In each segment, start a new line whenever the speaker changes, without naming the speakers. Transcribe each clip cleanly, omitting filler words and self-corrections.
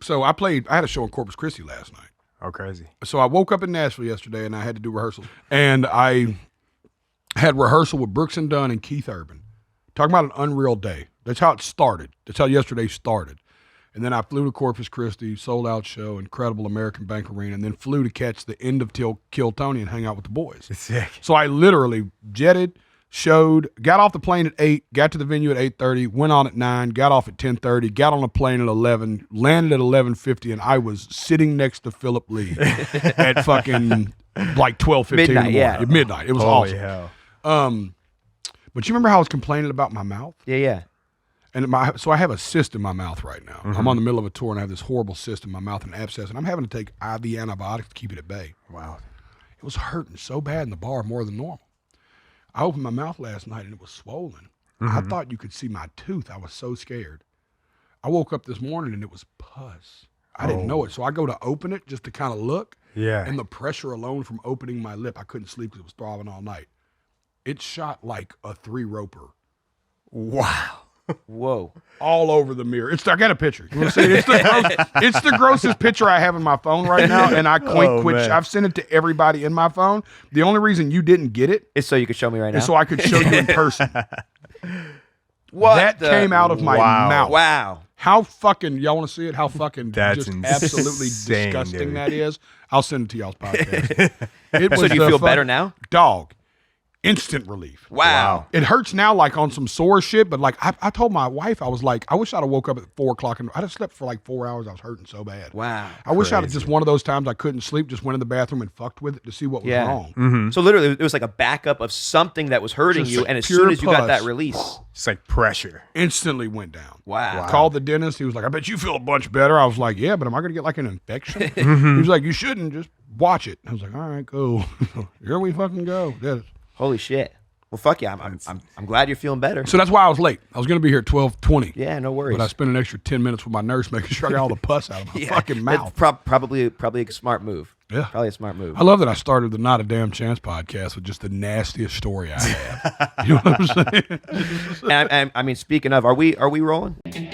So I had a show in Corpus Christi last night.
Oh, crazy.
So I woke up in Nashville yesterday and I had to do rehearsals. And I had rehearsal with Brooks and Dunn and Keith Urban. Talking about an unreal day. That's how it started. That's how yesterday started. And then I flew to Corpus Christi, sold out show, incredible American Bank Arena, and then flew to catch the end of Kill Tony and hang out with the boys.
Sick.
So I literally jetted, showed, got off the plane at 8, got to the venue at 8:30, went on at 9, got off at 10:30, got on a plane at 11, landed at 11:50, and I was sitting next to Phillip Lee at fucking like 12:15 in the morning.
Yeah.
At midnight. It was
Holy
awesome.
hell.
But you remember how I was complaining about my mouth?
Yeah.
And so I have a cyst in my mouth right now. Mm-hmm. I'm on the middle of a tour and I have this horrible cyst in my mouth, and abscess, and I'm having to take IV antibiotics to keep it at bay.
Wow.
It was hurting so bad in the bar, more than normal. I opened my mouth last night and it was swollen. I thought you could see my tooth. I was so scared. I woke up this morning and it was pus. I didn't know it. So I go to open it just to kind of look.
Yeah.
And the pressure alone from opening my lip, I couldn't sleep because it was throbbing all night. It shot like a 3-roper.
Wow.
Whoa.
All over the mirror. I got a picture. You want to see it? It's the grossest picture I have in my phone right now, and I quit. I've sent it to everybody in my phone. The only reason you didn't get it
It's so you could show me right now.
is so I could show you in person.
What
That
the-
came out of my mouth.
Wow.
How fucking, y'all want to see it? How fucking
That's
just absolutely
insane,
disgusting
dude.
that is? I'll send it to y'all's podcast.
So do you feel better now?
Dog. Instant relief.
Wow.
It hurts now like on some sore shit, but like I told my wife, I was like, I wish I'd have woke up at 4 o'clock and I just slept for like 4 hours. I was hurting so bad.
Wow.
I wish I'd have just one of those times I couldn't sleep, just went in the bathroom and fucked with it to see what was wrong.
So literally, it was like a backup of something that was hurting
Just
you,
like
and as
pure
soon as you got
pus.
that release,
It's like pressure.
Instantly went down.
wow.
Called the dentist. He was like, I bet you feel a bunch better. I was like, yeah, but am I going to get like an infection? He was like, you shouldn't. Just watch it. I was like, all right, cool. Here we fucking go. Yeah.
Holy shit. Well, fuck yeah. I'm glad you're feeling better.
So that's why I was late. I was going to be here at 12:20.
Yeah, no worries.
But I spent an extra 10 minutes with my nurse making sure I got all the pus out of my fucking mouth.
That's probably a smart move.
Yeah.
Probably a smart move.
I love that I started the Not a Damn Chance podcast with just the nastiest story I have. You know what I'm saying?
And I mean, speaking of, are we rolling?
Not a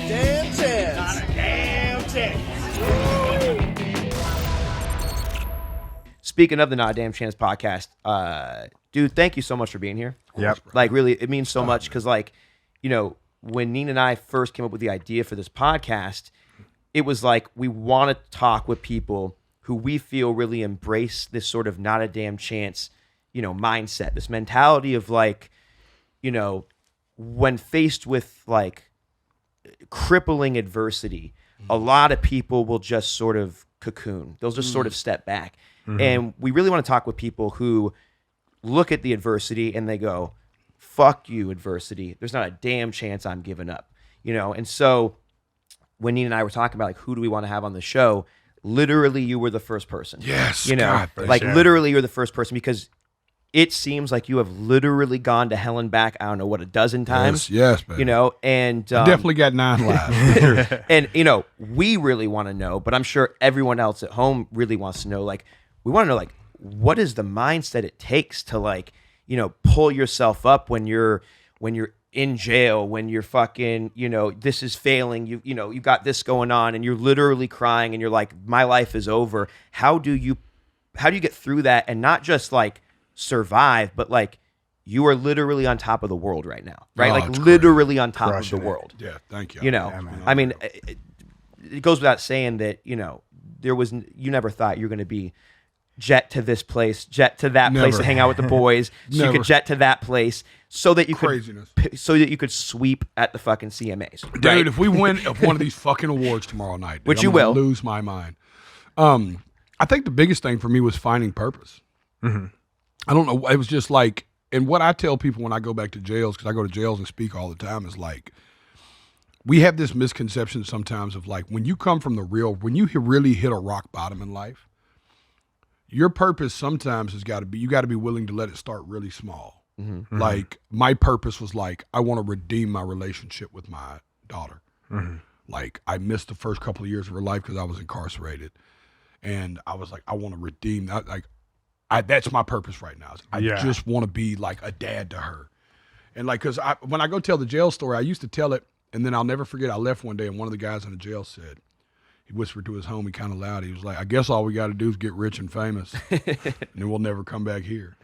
damn chance. Not a damn chance.
Speaking of the Not a Damn Chance podcast, dude, thank you so much for being here.
Yep.
Like, really, it means so much because, like, you know, when Neen and I first came up with the idea for this podcast, it was like we want to talk with people who we feel really embrace this sort of not a damn chance, you know, mindset, this mentality of like, you know, when faced with like crippling adversity, a lot of people will just sort of cocoon. They'll just sort of step back. And we really want to talk with people who look at the adversity and they go, fuck you, adversity. There's not a damn chance I'm giving up, you know? And so when Neen and I were talking about like, who do we want to have on the show? Literally, you were the first person.
Yes.
You know,
God,
like
sure.
literally you're the first person because it seems like you have literally gone to hell and back. I don't know what, a dozen times,
Yes, baby.
you know, and
Definitely got 9 lives.
and you know, we really want to know, but I'm sure everyone else at home really wants to know, like, we want to know, like, what is the mindset it takes to, like, you know, pull yourself up when you're in jail, when you're fucking, you know, this is failing, you know, you got this going on and you're literally crying and you're like, my life is over. How do you get through that and not just like survive, but like you are literally on top of the world right now, right?
Oh,
Like
it's
literally on top
Crushing
of the world.
Yeah, thank you.
You know,
man.
I mean, it goes without saying that, you know, you never thought you were going to be jet to this place, jet to that place
Never.
to hang out with the boys. So you
Never.
could jet to that place so that you
Craziness.
could sweep at the fucking CMAs.
Dude,
right?
if we win one of these fucking awards tomorrow night, dude,
Which
I'm
you
gonna
will.
lose my mind. I think the biggest thing for me was finding purpose. I don't know. It was just like, and what I tell people when I go back to jails, because I go to jails and speak all the time, is like, we have this misconception sometimes of like, when you come from when you really hit a rock bottom in life, your purpose sometimes has got to be, you got to be willing to let it start really small. Like my purpose was like, I want to redeem my relationship with my daughter. Like I missed the first couple of years of her life because I was incarcerated. And I was like, I want to redeem that. Like that's my purpose right now. I just want to be like a dad to her. And like, cause when I go tell the jail story, I used to tell it, and then I'll never forget. I left one day, and one of the guys in the jail said, he whispered to his homie kind of loud. He was like, "I guess all we got to do is get rich and famous, and then we'll never come back here."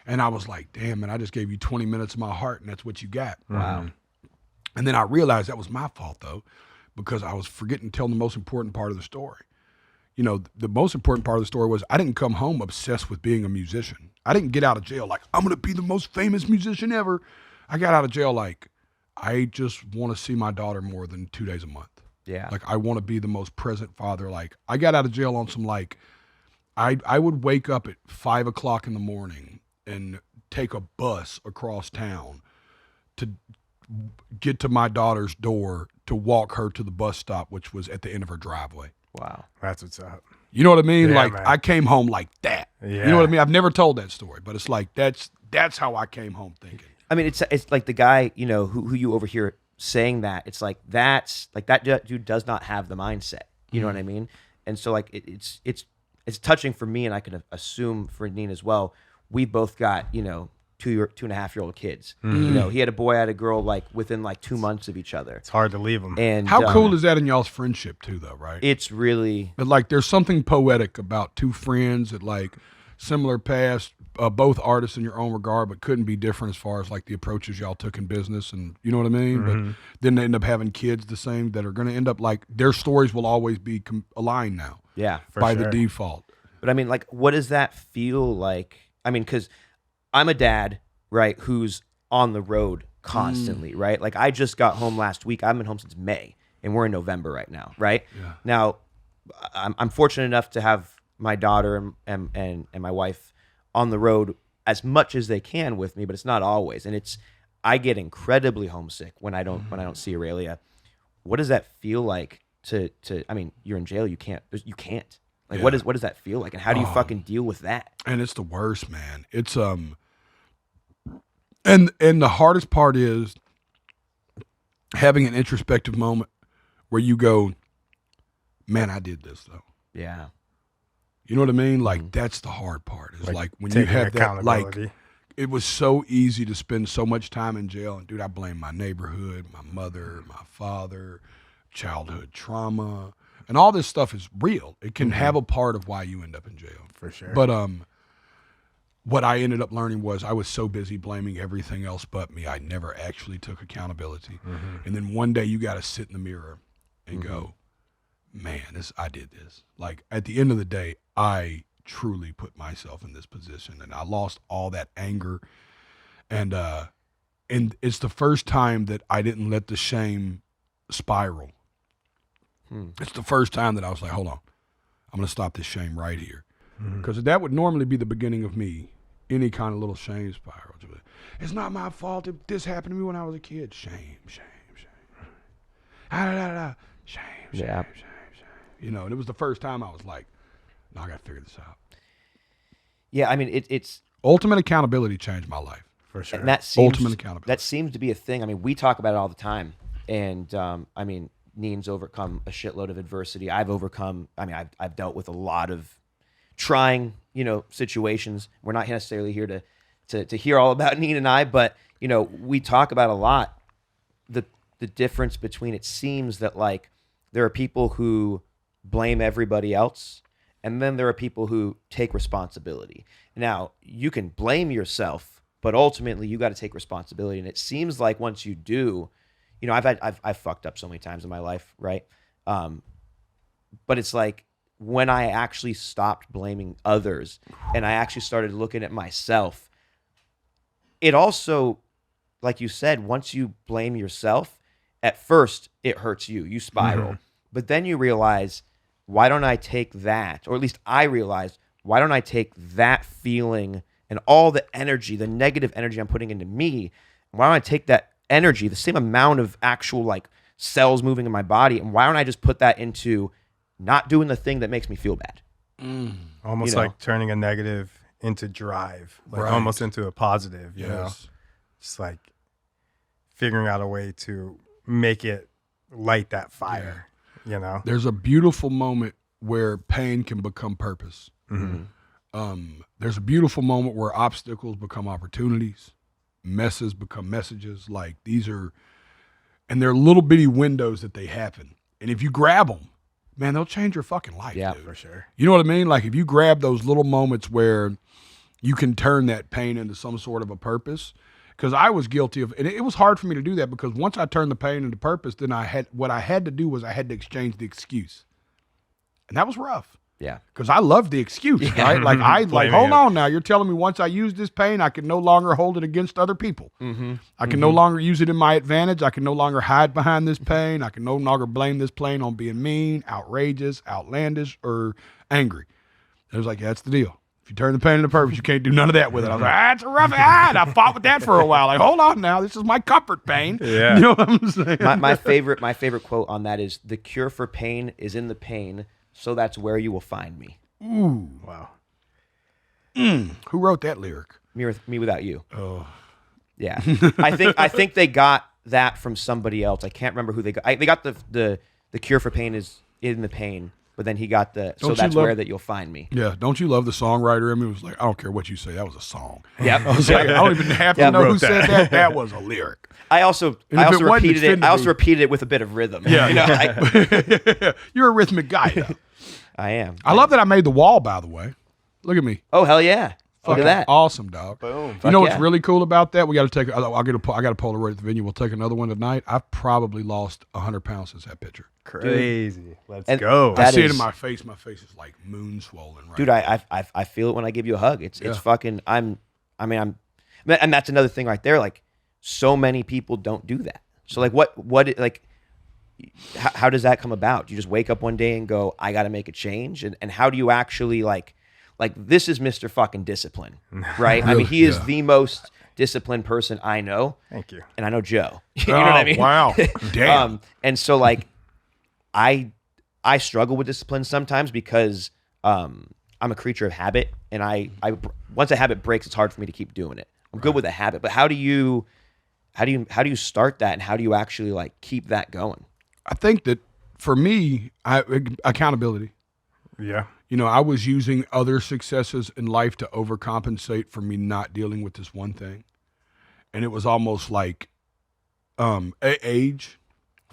And I was like, "Damn, man, I just gave you 20 minutes of my heart, and that's what you got."
Wow.
And then I realized that was my fault though, because I was forgetting to tell the most important part of the story. You know, the most important part of the story was I didn't come home obsessed with being a musician. I didn't get out of jail like, I'm going to be the most famous musician ever. I got out of jail like, I just want to see my daughter more than 2 days a month.
Yeah.
Like, I want to be the most present father. Like, I got out of jail on some, like, I would wake up at 5 o'clock in the morning and take a bus across town to get to my daughter's door to walk her to the bus stop, which was at the end of her driveway.
Wow.
That's what's up.
You know what I mean?
Yeah,
like,
man.
I came home like that.
Yeah.
You know what I mean? I've never told that story, but it's like, that's how I came home thinking.
I mean, it's like the guy, you know, who you overhear saying that. It's like, that's like that dude does not have the mindset. You know what I mean? And so like it's touching for me, and I can assume for Neen as well. We both got, you know, 2.5-year-old kids. You know, he had a boy, I had a girl, like within like 2 months of each other.
It's hard to leave them.
And
How cool is that in y'all's friendship too, though, right?
it's really
But like, there's something poetic about two friends that like similar past, both artists in your own regard, but couldn't be different as far as like the approaches y'all took in business, and you know what I mean. But then they end up having kids the same that are going to end up like their stories will always be aligned now
yeah.
by
sure.
the default.
But I mean, like, what does that feel like? I mean, because I'm a dad, right, who's on the road constantly, right? Like, I just got home last week. I've been home since May, and we're in November right now, right?
Yeah.
Now, I'm fortunate enough to have my daughter and my wife on the road as much as they can with me, but it's not always. And I get incredibly homesick when I don't see Aurelia. What does that feel like to I mean, you're in jail, you can't. Like,
Yeah.
what does that feel like, and how do you fucking deal with that?
And it's the worst, man. It's and the hardest part is having an introspective moment where you go, man, I did this though.
Yeah.
You know what I mean? Like, that's the hard part. Is like when you
taking
have that, like,
accountability.
it was so easy to spend so much time in jail. And dude, I blame my neighborhood, my mother, my father, childhood trauma, and all this stuff is real. It can have a part of why you end up in jail.
For sure.
But what I ended up learning was I was so busy blaming everything else but me, I never actually took accountability. And then one day you got to sit in the mirror and go, man, I did this. Like, at the end of the day, I truly put myself in this position, and I lost all that anger. And it's the first time that I didn't let the shame spiral. It's the first time that I was like, hold on, I'm going to stop this shame right here. Because that would normally be the beginning of me, any kind of little shame spiral. It's not my fault if this happened to me when I was a kid. Shame. Shame.
Yeah.
You know, and it was the first time I was like, no, I got to figure this out.
Yeah, I mean, it's
Ultimate accountability changed my life.
For sure.
and that seems
Ultimate accountability.
That seems to be a thing. I mean, we talk about it all the time, and I mean, Neen's overcome a shitload of adversity. I've dealt with a lot of trying, you know, situations. We're not necessarily here to hear all about Neen and I, but you know, we talk about a lot the difference between, it seems that like there are people who blame everybody else, and then there are people who take responsibility. Now, you can blame yourself, but ultimately you got to take responsibility. And it seems like once you do, you know, I've fucked up so many times in my life, right? But it's like when I actually stopped blaming others and I actually started looking at myself, it also, like you said, once you blame yourself, at first it hurts you. You spiral. But then you realize, why don't I take that, or at least I realized, why don't I take that feeling and all the energy, the negative energy I'm putting into me, why don't I take that energy, the same amount of actual like cells moving in my body, and why don't I just put that into not doing the thing that makes me feel bad?
Almost
you know.
like turning a negative into drive, like
Right.
almost into a positive, you know?
Yes.
Just like figuring out a way to make it light that fire, you know?
There's a beautiful moment where pain can become purpose. There's a beautiful moment where obstacles become opportunities. messes become messages. Like these are, and they're little bitty windows that they happen. And if you grab them, man, they'll change your fucking life.
Yeah,
dude.
For sure.
You know what I mean? Like if you grab those little moments where you can turn that pain into some sort of a purpose. Because I was guilty of, and it was hard for me to do that because once I turned the pain into purpose, then what I had to do was I had to exchange the excuse. And that was rough.
Yeah.
Because I loved the excuse, right? Like hold on now. You're telling me once I use this pain, I can no longer hold it against other people. I can no longer use it in my advantage. I can no longer hide behind this pain. I can no longer blame this pain on being mean, outrageous, outlandish, or angry. It was like, yeah, that's the deal. If you turn the pain into purpose, you can't do none of that with it. I was like, it's a rough and I fought with that for a while. Like, hold on now. This is my comfort pain.
Yeah.
You know what I'm saying?
My favorite quote on that is, the cure for pain is in the pain, so that's where you will find me.
Ooh.
Wow.
Who wrote that lyric?
Me without you.
Oh.
Yeah. I think they got that from somebody else. I can't remember who they got. They got the cure for pain is in the pain, but then he got the so that's where that you'll find me.
Yeah. Don't you love the songwriter? I mean, it was like, I don't care what you say. That was a song.
Yep.
I was like, I don't even have to know who said that. That was a lyric.
I also repeated it. I also repeated it with a bit of rhythm.
Yeah.
You know,
You're a rhythmic guy, though.
I am.
I love that I made the wall, by the way. Look at me.
Oh, hell yeah. Look at that.
Awesome, dog.
Boom.
You know what's
yeah.
really cool about that? We got to take. I got a Polaroid at the venue. We'll take another one tonight. I've probably lost 100 pounds since that picture.
Crazy. Let's
And
go.
that
I see it
is-
in my face. My face is like moon swollen right
Dude,
now.
I feel it when I give you a hug. It's
Yeah.
fucking. And that's another thing right there. Like, so many people don't do that. So like, how does that come about? Do you just wake up one day and go, I got to make a change? And how do you actually like this is Mr. fucking discipline, right? I mean, he is the most disciplined person I know.
Thank you.
And I know Joe. You know what I mean?
Wow. Damn.
And so like, I struggle with discipline sometimes because I'm a creature of habit, and I once a habit breaks, it's hard for me to keep doing it. I'm good with a habit, but how do you start that, and how do you actually like keep that going?
I think that for me, accountability.
Yeah.
You know, I was using other successes in life to overcompensate for me not dealing with this one thing. And it was almost like age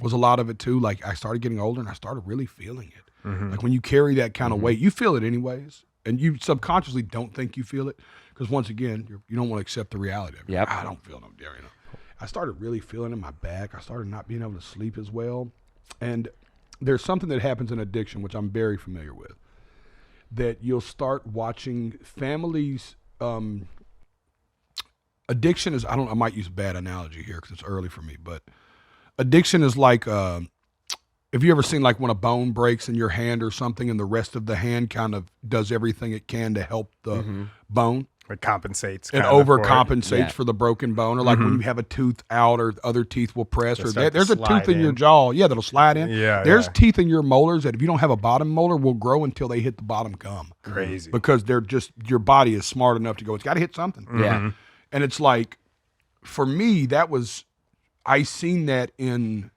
was a lot of it too. Like I started getting older and I started really feeling it. Like when you carry that kind of weight, you feel it anyways. And you subconsciously don't think you feel it because once again, you don't want to accept the reality of it.
Yep.
I don't feel no different. You know? I started really feeling in my back. I started not being able to sleep as well. And there's something that happens in addiction, which I'm very familiar with, that you'll start watching families. Addiction is, I might use a bad analogy here because it's early for me, but addiction is like, have you ever seen like when a bone breaks in your hand or something and the rest of the hand kind of does everything it can to help the bone?
It compensates.
It
kind of for
overcompensates for the broken bone, or like when you have a tooth out or other teeth will press, or
start to
there's a
slide
tooth in your
in.
jaw, that'll slide in.
Yeah,
There's
yeah.
teeth in your molars that if you don't have a bottom molar will grow until they hit the bottom gum.
Crazy.
Because they're just, your body is smart enough to go, it's got to hit something.
Yeah.
And it's like, for me, I seen that in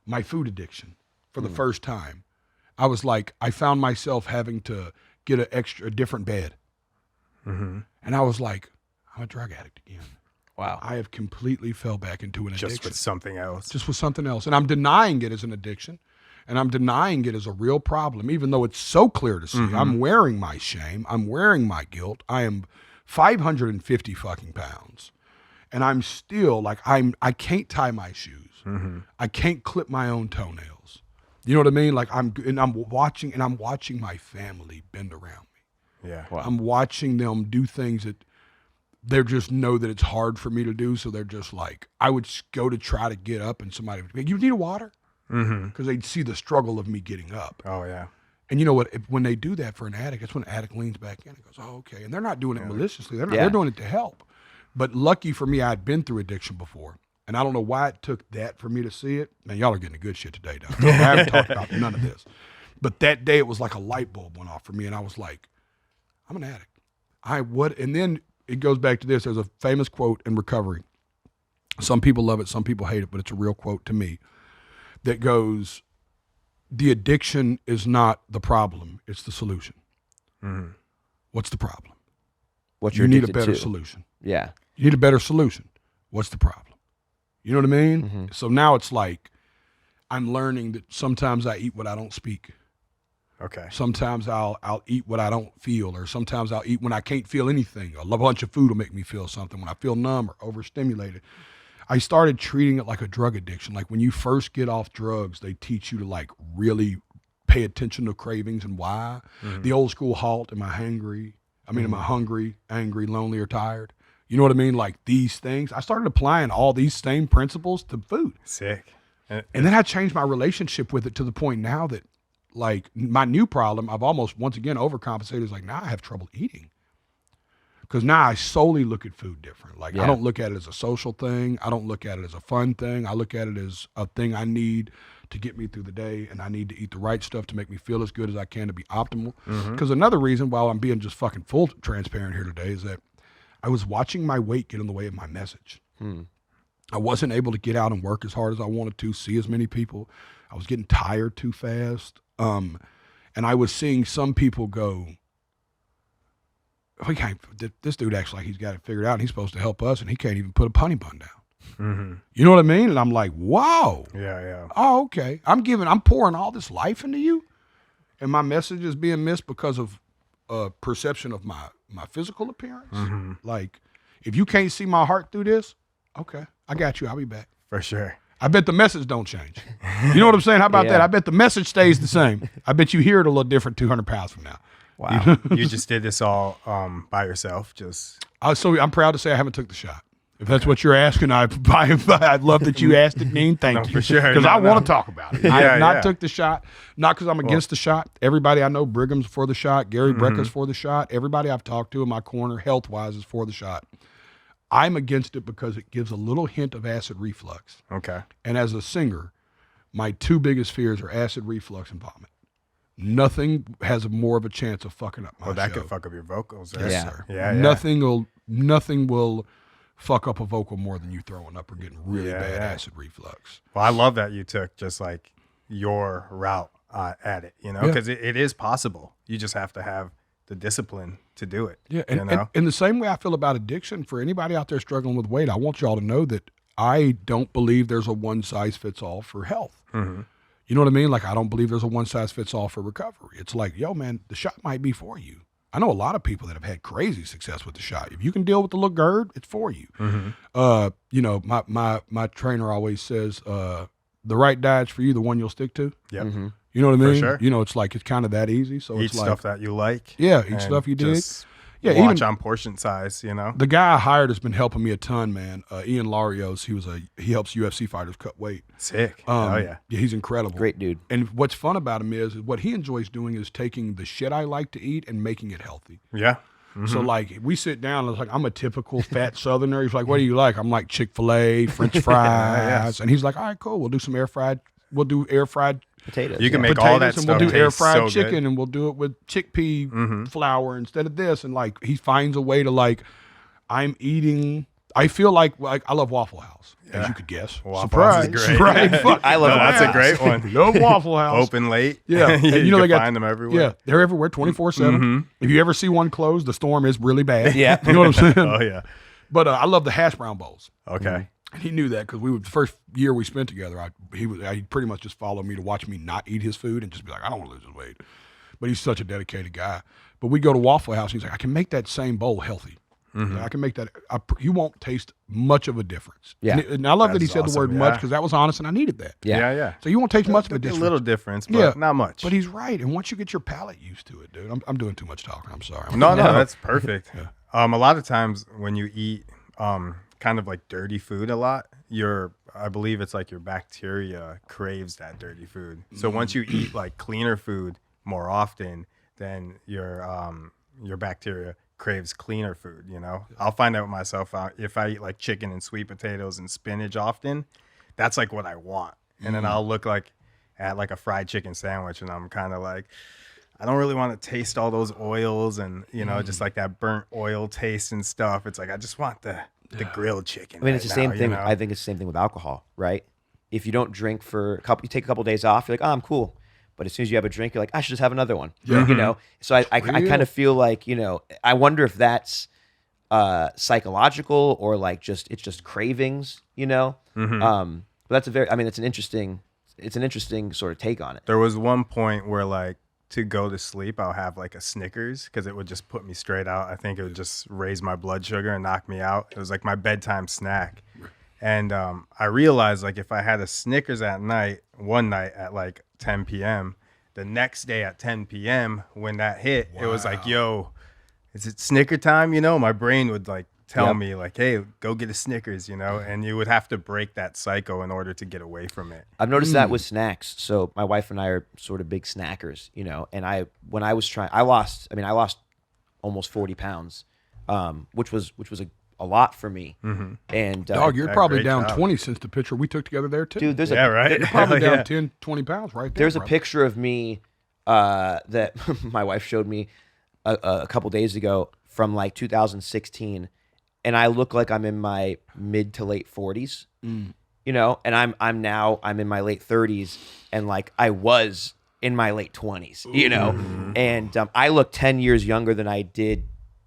my food addiction for the first time. I was like, I found myself having to get a different bed. And I was like, I'm a drug addict again.
Wow.
I have completely fell back into an addiction.
Just with something else.
Just with something else. And I'm denying it as an addiction. And I'm denying it as a real problem, even though it's so clear to see. I'm wearing my shame. I'm wearing my guilt. I am 550 fucking pounds. And I'm still like, I can't tie my shoes. I can't clip my own toenails. You know what I mean? Like I'm watching my family bend around me.
Yeah.
Wow.
I'm watching them do things that they just know that it's hard for me to do. So they're just like, I would go to try to get up and somebody would be like, you need a water? Because they'd see the struggle of me getting up.
Oh, yeah.
And you know what? When they do that for an addict, that's when an addict leans back in and goes, oh, okay. And they're not doing it maliciously. They're doing it to help. But lucky for me, I'd been through addiction before. And I don't know why it took that for me to see it. Man, y'all are getting the good shit today, dog. I haven't talked about none of this. But that day, it was like a light bulb went off for me. And I was like, I'm an addict. And then it goes back to this. There's a famous quote in recovery. Some people love it, some people hate it, but it's a real quote to me that goes, the addiction is not the problem, it's the solution. What's the problem?
What you're
You need a
addicted
better
to.
solution.
Yeah.
You need a better solution. What's the problem? You know what I mean? So now it's like I'm learning that sometimes I eat what I don't speak.
Okay.
Sometimes I'll eat what I don't feel, or sometimes I'll eat when I can't feel anything. A bunch of food will make me feel something. When I feel numb or overstimulated, I started treating it like a drug addiction. Like when you first get off drugs, they teach you to like really pay attention to cravings and why. The old school halt, am I hungry? Am I hungry, angry, lonely, or tired? You know what I mean? Like these things. I started applying all these same principles to food.
Sick.
And then I changed my relationship with it to the point now that like my new problem, I've almost once again overcompensated. Is like now I have trouble eating. Because now I solely look at food different. Like I don't look at it as a social thing. I don't look at it as a fun thing. I look at it as a thing I need to get me through the day, and I need to eat the right stuff to make me feel as good as I can to be optimal. Because another reason, while I'm being just fucking full transparent here today, is that I was watching my weight get in the way of my message. I wasn't able to get out and work as hard as I wanted to, see as many people. I was getting tired too fast. And I was seeing some people go, this dude acts like he's got it figured out and he's supposed to help us, and he can't even put a punny bun down. You know what I mean? And I'm like, wow.
Yeah.
Oh, okay. I'm pouring all this life into you, and my message is being missed because of perception of my physical appearance. Like, if you can't see my heart through this, okay, I got you. I'll be back.
For sure.
I bet the message don't change. You know what I'm saying? How about that? I bet the message stays the same. I bet you hear it a little different 200 pounds from now.
Wow.
You just did this all by yourself?
So I'm proud to say I haven't took the shot. If that's what you're asking, I'd love that you asked it, Neen. Thank you.
For sure.
Because I want to talk about it. I have not took the shot, not because I'm against the shot. Everybody I know, Brigham's for the shot. Gary Brecka's for the shot. Everybody I've talked to in my corner, health-wise, is for the shot. I'm against it because it gives a little hint of acid reflux.
Okay.
And as a singer, my two biggest fears are acid reflux and vomit. Nothing has more of a chance of fucking up my show.
That could fuck up your vocals, right?
Yes, sir.
Yeah.
Nothing will fuck up a vocal more than you throwing up or getting really bad acid reflux.
Well, I love that you took just like your route at it, because it is possible. You just have to have the discipline to do it.
Yeah, and in the same way I feel about addiction, for anybody out there struggling with weight, I want y'all to know that I don't believe there's a one-size-fits-all for health. You know what I mean? Like, I don't believe there's a one-size-fits-all for recovery. It's like, yo, man, the shot might be for you. I know a lot of people that have had crazy success with the shot. If you can deal with the little GERD, it's for you. My trainer always says, the right diet's for you, the one you'll stick to.
Yep.
You know what I mean?
For sure.
It's like, it's kind of that easy. So
eat
it's like
stuff that you like.
Yeah, eat stuff you dig.
Yeah, watch on portion size,
The guy I hired has been helping me a ton, man. Ian Larios, he helps UFC fighters cut weight.
Sick. Yeah,
he's incredible.
Great dude.
And what's fun about him is what he enjoys doing is taking the shit I like to eat and making it healthy.
Yeah.
So like we sit down and it's like, I'm a typical fat Southerner. He's like, what do you like? I'm like Chick-fil-A, French fries. And he's like, all right, cool. We'll do air fried
potatoes.
You can make all that
and
stuff.
We'll do air fried
so
chicken
good.
and we'll do it with chickpea flour instead of this. And like he finds a way to like, I feel like I love Waffle House, as you could guess.
Waffle House is great.
Surprise.
I love
That's a great one.
Love Waffle House.
Open late.
Yeah. And
you
they
can find them everywhere.
Yeah, they're everywhere 24/7. If you ever see one closed, the storm is really bad.
Yeah.
You know what I'm saying?
Oh, yeah.
But I love the hash brown bowls.
Okay.
And he knew that because the first year we spent together, he pretty much just followed me to watch me not eat his food and just be like, I don't want to lose his weight. But he's such a dedicated guy. But we go to Waffle House and he's like, I can make that same bowl healthy. I can make that. You won't taste much of a difference.
Yeah.
And I love that he said
awesome,
the word much because that was honest and I needed that.
Yeah.
So you won't taste much of a
A
difference.
little difference, but not much.
But he's right. And once you get your palate used to it, dude, I'm doing too much talking. I'm sorry.
No, that's perfect. A lot of times when you eat kind of like dirty food a lot, I believe it's like your bacteria craves that dirty food. So once you eat like cleaner food more often, then your bacteria craves cleaner food, I'll find out with myself if I eat like chicken and sweet potatoes and spinach often, that's like what I want. And then I'll look like at like a fried chicken sandwich and I'm kind of like, I don't really want to taste all those oils and just like that burnt oil taste and stuff. It's like I just want the grilled chicken.
I mean, it's the same thing. I think it's the same thing with alcohol, right? If you don't drink you take a couple of days off, you're like, oh, I'm cool. But as soon as you have a drink, you're like, I should just have another one. So I kind of feel like, I wonder if that's psychological or like it's just cravings, you know. But that's it's an interesting sort of take on it.
There was one point where like to go to sleep, I'll have like a Snickers because it would just put me straight out. I think it would just raise my blood sugar and knock me out. It was like my bedtime snack. And I realized like if I had a Snickers at night, one night at like 10 p.m., the next day at 10 p.m. when that hit, it was like, yo, is it Snicker time? You know, my brain would like tell me like, hey, go get a Snickers, you know, and you would have to break that cycle in order to get away from it.
I've noticed that with snacks. So my wife and I are sort of big snackers, you know, and I lost almost 40 pounds, which was a lot for me. And
Dog, you're probably
great
down
job.
20 since the picture we took together there too.
dude,
Right?
You're probably
Hell
down 10, 20 pounds right there.
there's a
bro.
picture of me that my wife showed me a couple days ago from like 2016, and I look like I'm in my mid to late 40s, you know, and I'm in my late 30s, and like I was in my late 20s, you know, and I look 10 years younger than I did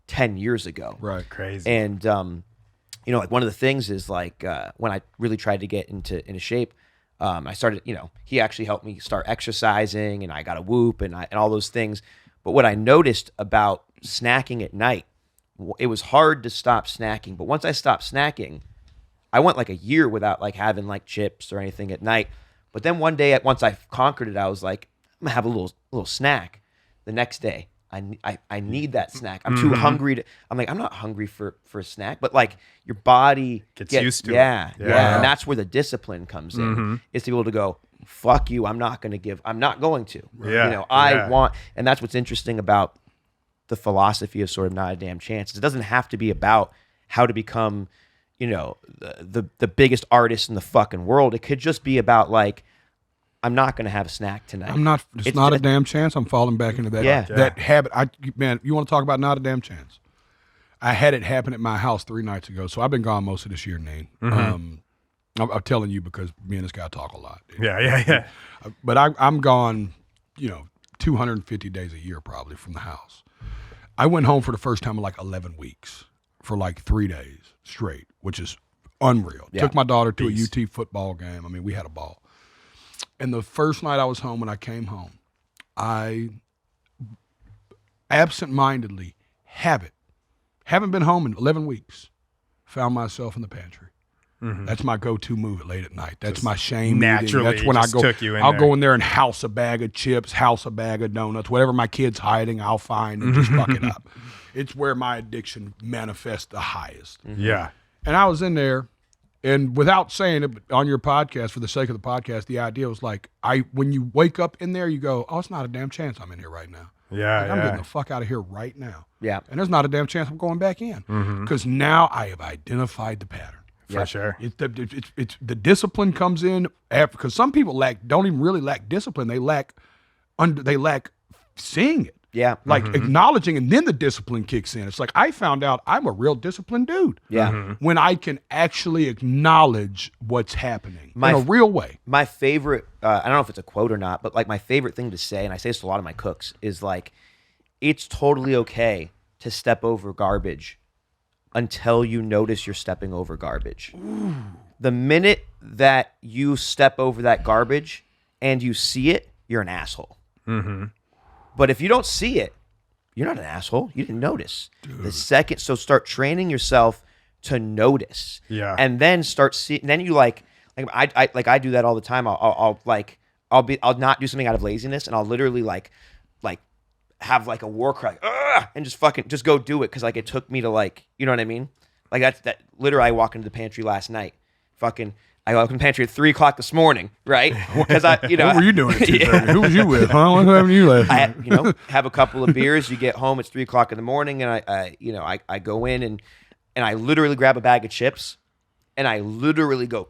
10 years ago.
Right.
Crazy.
And you know, like one of the things is like when I really tried to get into shape, I started, you know, he actually helped me start exercising, and I got a Whoop and all those things. But what I noticed about snacking at night, it was hard to stop snacking. But once I stopped snacking, I went like a year without like having like chips or anything at night. But then one day, once I conquered it, I was like, I'm gonna have a little snack the next day. I need that snack. I'm too hungry to. I'm like, I'm not hungry for a snack, but like your body
Gets used to it.
yeah,
Yeah.
and that's where the discipline comes in. Is to be able to go, fuck you. I'm not going to.
Yeah,
You know, I
yeah.
want, and that's what's interesting about the philosophy of sort of not a damn chance. It doesn't have to be about how to become, you know, the biggest artist in the fucking world. It could just be about like, I'm not going to have a snack tonight.
I'm not. It's not a damn chance. I'm falling back into that.
Yeah.
That habit. Man, you want to talk about not a damn chance? I had it happen at my house 3 nights ago. So I've been gone most of this year, Neen. I'm telling you because me and this guy talk a lot.
Yeah.
But I'm gone, you know, 250 days a year probably from the house. I went home for the first time in like 11 weeks for like 3 days straight, which is unreal.
Yeah.
Took my daughter to a UT football game. I mean, we had a ball. And the first night I was home, when I came home, I absent-mindedly haven't been home in 11 weeks, found myself in the pantry. That's my go-to move late at night. That's my shame
naturally
eating. That's when I
just
go.
took you in
I'll
there.
go in there and house a bag of chips, house a bag of donuts, whatever my kid's hiding, I'll find and just fuck it up. It's where my addiction manifests the highest.
Yeah.
And I was in there, and without saying it, but on your podcast, for the sake of the podcast, the idea was like, when you wake up in there, you go, oh, it's not a damn chance I'm in here right now.
Yeah.
Like, I'm getting the fuck out of here right now.
Yeah.
And there's not a damn chance I'm going back in. Because now I have identified the pattern.
For sure.
It's the discipline comes in after, because some people don't even really lack discipline. They lack seeing it.
Yeah.
Like acknowledging, and then the discipline kicks in. It's like I found out I'm a real disciplined dude.
Yeah.
When I can actually acknowledge what's happening in a real way.
My favorite, I don't know if it's a quote or not, but like my favorite thing to say, and I say this to a lot of my cooks, is like, it's totally okay to step over garbage until you notice you're stepping over garbage. Ooh. The minute that you step over that garbage and you see it, you're an asshole. But if you don't see it, you're not an asshole. You didn't notice. Dude. So start training yourself to notice.
Yeah.
And then start seeing. Then you I do that all the time. I'll not do something out of laziness, and I'll literally have like a war cry, and just go do it, because like it took me to you know what I mean? Like that. Literally, I walked into the pantry last night. I walked in the pantry at 3:00 this morning, right? Because what
were you doing at 2:30? Who was you with? Huh? What happened to you last night?
Have a couple of beers. You get home, it's 3:00 in the morning, and I go in and I literally grab a bag of chips, and I literally go,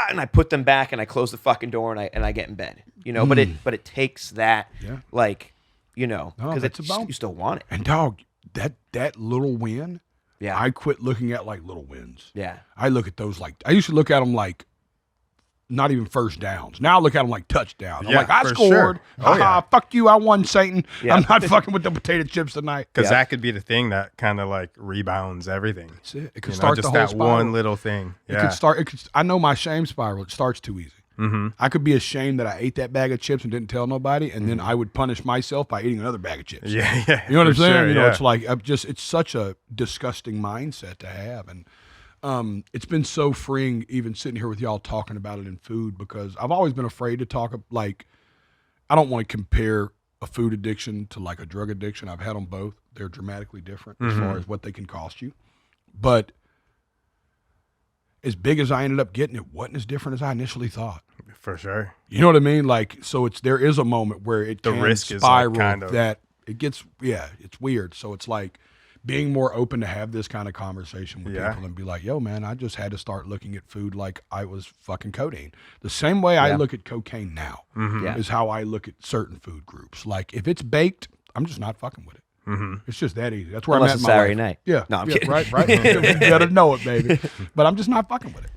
and I put them back, and I close the fucking door, and I get in bed. But it takes that, because you still want it.
And dog, that little win.
Yeah.
I quit looking at like little wins.
Yeah.
I look at those I used to look at them like not even first downs. Now I look at them like touchdowns. I'm
Yeah,
like, I
for
scored.
sure. Oh,
Haha,
yeah.
fuck you. I won, Satan.
Yeah.
I'm not fucking with the potato chips tonight.
Because that could be the thing that kind of like rebounds everything.
That's it. It could
You know,
start
just
the whole
that
spiral.
one little thing.
It
Yeah.
could start. It could. I know my shame spiral. It starts too easy. I could be ashamed that I ate that bag of chips and didn't tell nobody, and then I would punish myself by eating another bag of chips.
Yeah, yeah.
You know what I'm
for
saying?
sure,
You know,
yeah.
it's like it's such a disgusting mindset to have, and it's been so freeing even sitting here with y'all talking about it in food, because I've always been afraid to talk, like, I don't want to compare a food addiction to like a drug addiction. I've had them both. They're dramatically different as far as what they can cost you, but as big as I ended up getting, it wasn't as different as I initially thought.
For sure.
You know what I mean? Like, so there is a moment where it
The
can
risk is, like,
spiral
kind of-
that it gets, it's weird. So it's like being more open to have this kind of conversation with
Yeah.
people and be like, yo, man, I just had to start looking at food like I was fucking codeine. The same way I look at cocaine now
Yeah.
is how I look at certain food groups. Like, if it's baked, I'm just not fucking with it. It's just that easy. That's where
Unless
I'm at
it's
in my
Saturday
life.
night.
Yeah.
No, I'm
yeah,
kidding.
Right. You better know it, baby. But I'm just not fucking with it.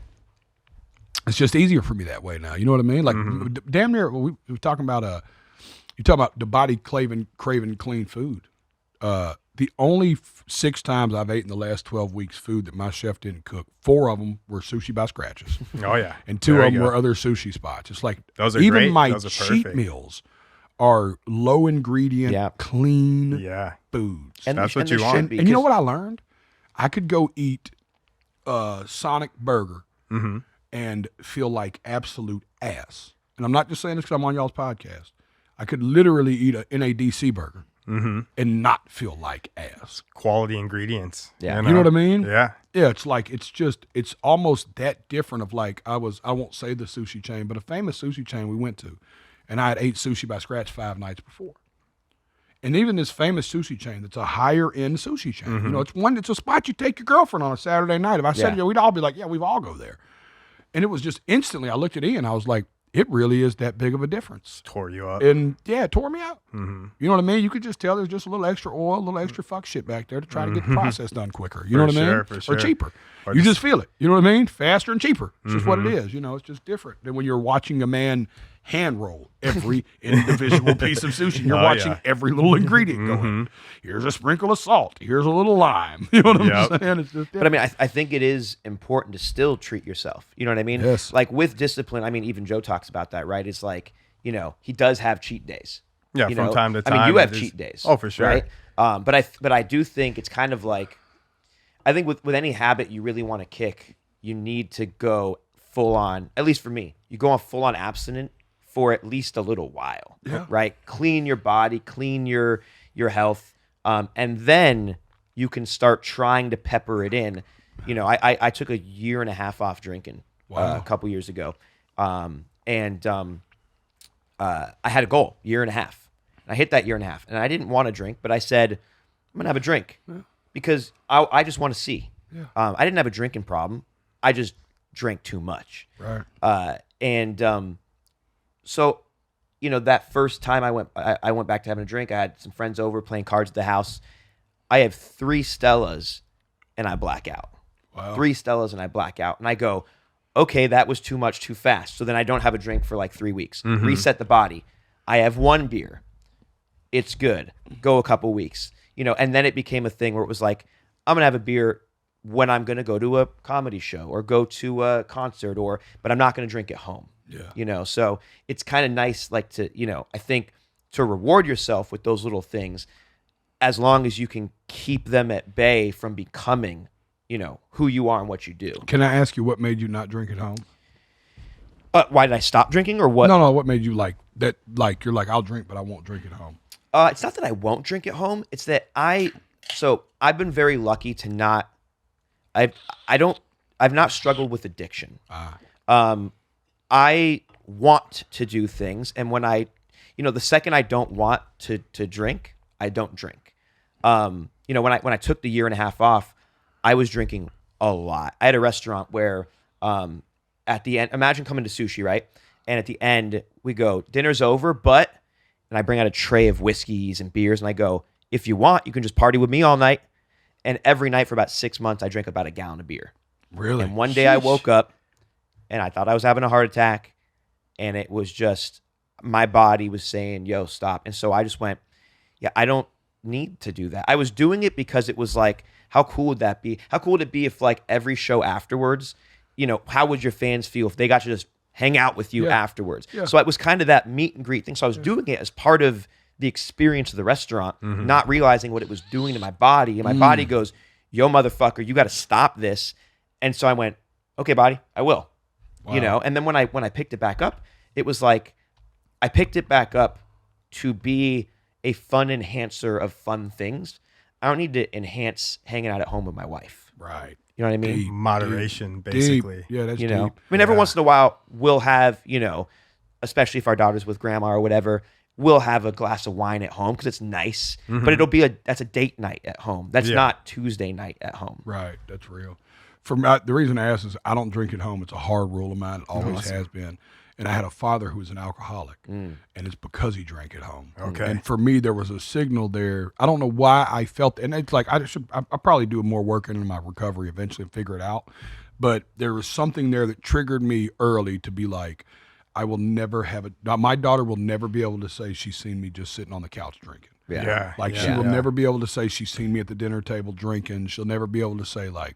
It's just easier for me that way now. You know what I mean? Like, damn near. We were talking about you talking about the body craving clean food. The only 6 times I've eaten the last 12 weeks food that my chef didn't cook, 4 of them were Sushi by Scratches,
Oh, yeah.
and 2
There
of
you
them
go.
were other sushi spots. It's like
Those are
even
great.
my
Those are
cheat
perfect.
meals are low ingredient,
Yeah.
clean
Yeah.
foods.
And
That's
there-
what
and
you
there
want.
should be,
And you know
'cause-
what I learned? I could go eat Sonic Burger and feel like absolute ass. And I'm not just saying this because I'm on y'all's podcast. I could literally eat a NADC burger and not feel like ass.
Quality ingredients.
Yeah.
You know what I mean?
Yeah.
Yeah, it's like it's almost that different of like I won't say the sushi chain, but a famous sushi chain we went to, and I had ate Sushi by Scratch 5 nights before. And even this famous sushi chain that's a higher end sushi chain, you know, it's a spot you take your girlfriend on a Saturday night. If I said
Yeah.
we'd all be like, yeah, we've all go there. And it was just instantly, I looked at Ian, I was like, it really is that big of a difference.
Tore you up.
And yeah, it tore me out. You know what I mean? You could just tell there's just a little extra oil, a little extra fuck shit back there to try to get the process done quicker. You know what I mean?
For
Or
sure.
cheaper.
Or
You
just-
just feel it. You know what I mean? Faster and cheaper. It's just what it is. You know, it's just different than when you're watching a man hand roll every individual piece of sushi. You're
Oh,
watching
yeah.
every little ingredient go in. Here's a sprinkle of salt. Here's a little lime. You know what I'm
Yep.
saying? It's just
But I mean, I think it is important to still treat yourself. You know what I mean?
Yes.
Like with discipline, I mean, even Joe talks about that, right? It's like, you know, he does have cheat days.
Yeah,
you
from
know?
time to
I mean,
time,
you have
it is-
cheat days.
Oh, for sure.
Right? But I do think it's kind of like, I think with any habit you really want to kick, you need to go full on, at least for me, you go on full on abstinent for at least a little while, right? Clean your body, clean your health, and then you can start trying to pepper it in. You know, I took a 1.5 years off drinking a couple years ago, and I had a goal, 1.5 years. And I hit that 1.5 years, and I didn't want to drink, but I said, I'm gonna have a drink because I just want to see. I didn't have a drinking problem. I just drank too much.
right.
So, you know, that first time I went back to having a drink. I had some friends over playing cards at the house. I have 3 Stellas and I black out.
Wow.
3 Stellas and I black out. And I go, okay, that was too much too fast. So then I don't have a drink for like 3 weeks. Reset the body. I have 1 beer. It's good. Go a couple weeks. You know, and then it became a thing where it was like, I'm going to have a beer when I'm going to go to a comedy show or go to a concert, but I'm not going to drink at home.
Yeah.
You know, so it's kind of nice, like to, you know, I think to reward yourself with those little things, as long as you can keep them at bay from becoming, you know, who you are and what you do.
Can I ask you what made you not drink at home?
Why did I stop drinking or what?
No, what made you like that? Like, you're like, I'll drink, but I won't drink at home.
It's not that I won't drink at home. It's that I've been very lucky to not, I've not struggled with addiction. I want to do things. And when the second I don't want to drink, I don't drink. You know, when I took the 1.5 years off, I was drinking a lot. I had a restaurant where, at the end, imagine coming to sushi, right? And at the end we go, dinner's over, and I bring out a tray of whiskeys and beers and I go, if you want, you can just party with me all night. And every night for about 6 months, I drank about a gallon of beer.
Really?
And one day I woke up and I thought I was having a heart attack, and it was just my body was saying, yo, stop. And so I just went, yeah, I don't need to do that. I was doing it because it was like, how cool would that be? How cool would it be if like every show afterwards, how would your fans feel if they got to just hang out with you afterwards?
Yeah.
So it was kind of that meet and greet thing. So I was doing it as part of the experience of the restaurant, not realizing what it was doing to my body. And my body goes, yo, motherfucker, you got to stop this. And so I went, okay, body, I will.
Wow.
And then when I picked it back up, it was like I picked it back up to be a fun enhancer of fun things. I don't need to enhance hanging out at home with my wife.
Right.
You know what I mean?
Deep,
Moderation,
deep.
basically.
Yeah, that's
You
deep.
know, I mean, every once in a while we'll have, especially if our daughter's with grandma or whatever, we'll have a glass of wine at home because it's nice. But it'll be that's a date night at home. That's not Tuesday night at home.
Right, that's real. For me, the reason I ask is I don't drink at home. It's a hard rule of mine. It always has been. And I had a father who was an alcoholic, and it's because he drank at home.
Okay.
And for me, there was a signal there. I don't know why I felt, and it's like I probably do more work into my recovery eventually and figure it out. But there was something there that triggered me early to be like, I will never have it. My daughter will never be able to say she's seen me just sitting on the couch drinking.
Yeah.
She will never be able to say she's seen me at the dinner table drinking. She'll never be able to say like,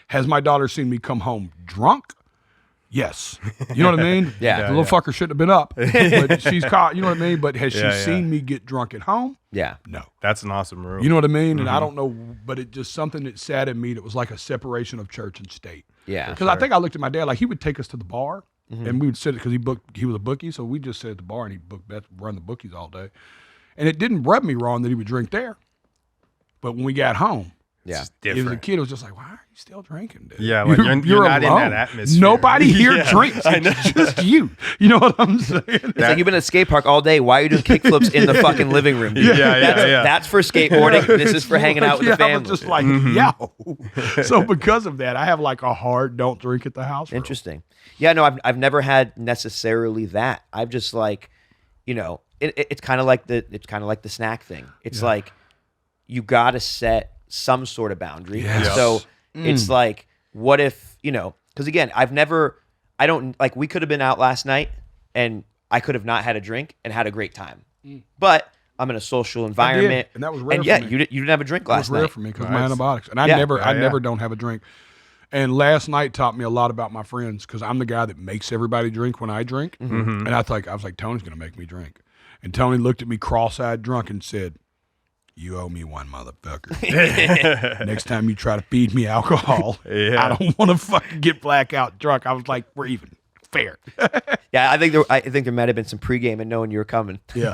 has my daughter seen me come home drunk? Yes. You know what I mean?
Yeah.
The little fucker shouldn't have been up, but she's caught, you know what I mean? But has she seen me get drunk at home?
Yeah.
No.
That's an awesome rule.
You know what I mean? And I don't know, but it just something that sat in me that was like a separation of church and state.
Yeah.
Because I think I looked at my dad, like he would take us to the bar and we would sit, because he was a bookie. So we just sit at the bar and he'd run the bookies all day. And it didn't rub me wrong that he would drink there. But when we got home,
Yeah.
It's
he was
different.
a kid, it was just like, why are you still drinking, dude?
Yeah, like you're not in
alone.
that atmosphere.
Nobody here
Yeah,
drinks.
I know.
It's just you. You know what I'm saying?
It's like you've been at a skate park all day. Why are you doing kickflips in the fucking living room? Dude? That's for skateboarding. This is for hanging out with the family.
I was just like, yo. So because of that, I have like a hard don't drink at the house rule.
Interesting. Yeah, no, I've never had necessarily that. I've just like, it's kind of like the snack thing. It's like you got to set some sort of boundary.
Yes.
So it's like, what if, because again, we could have been out last night and I could have not had a drink and had a great time. But I'm in a social environment.
And that was rare
And
for me.
you didn't have a drink
It was
last
rare
night.
for me because my antibiotics. And I never don't have a drink. And last night taught me a lot about my friends because I'm the guy that makes everybody drink when I drink. And I was like, Tony's going to make me drink. And Tony looked at me cross-eyed drunk and said, you owe me one, motherfucker. Next time you try to feed me alcohol, I don't want to fucking get blackout drunk. I was like, we're even. Fair.
Yeah, I think there might have been some pregame and knowing you were coming.
Yeah.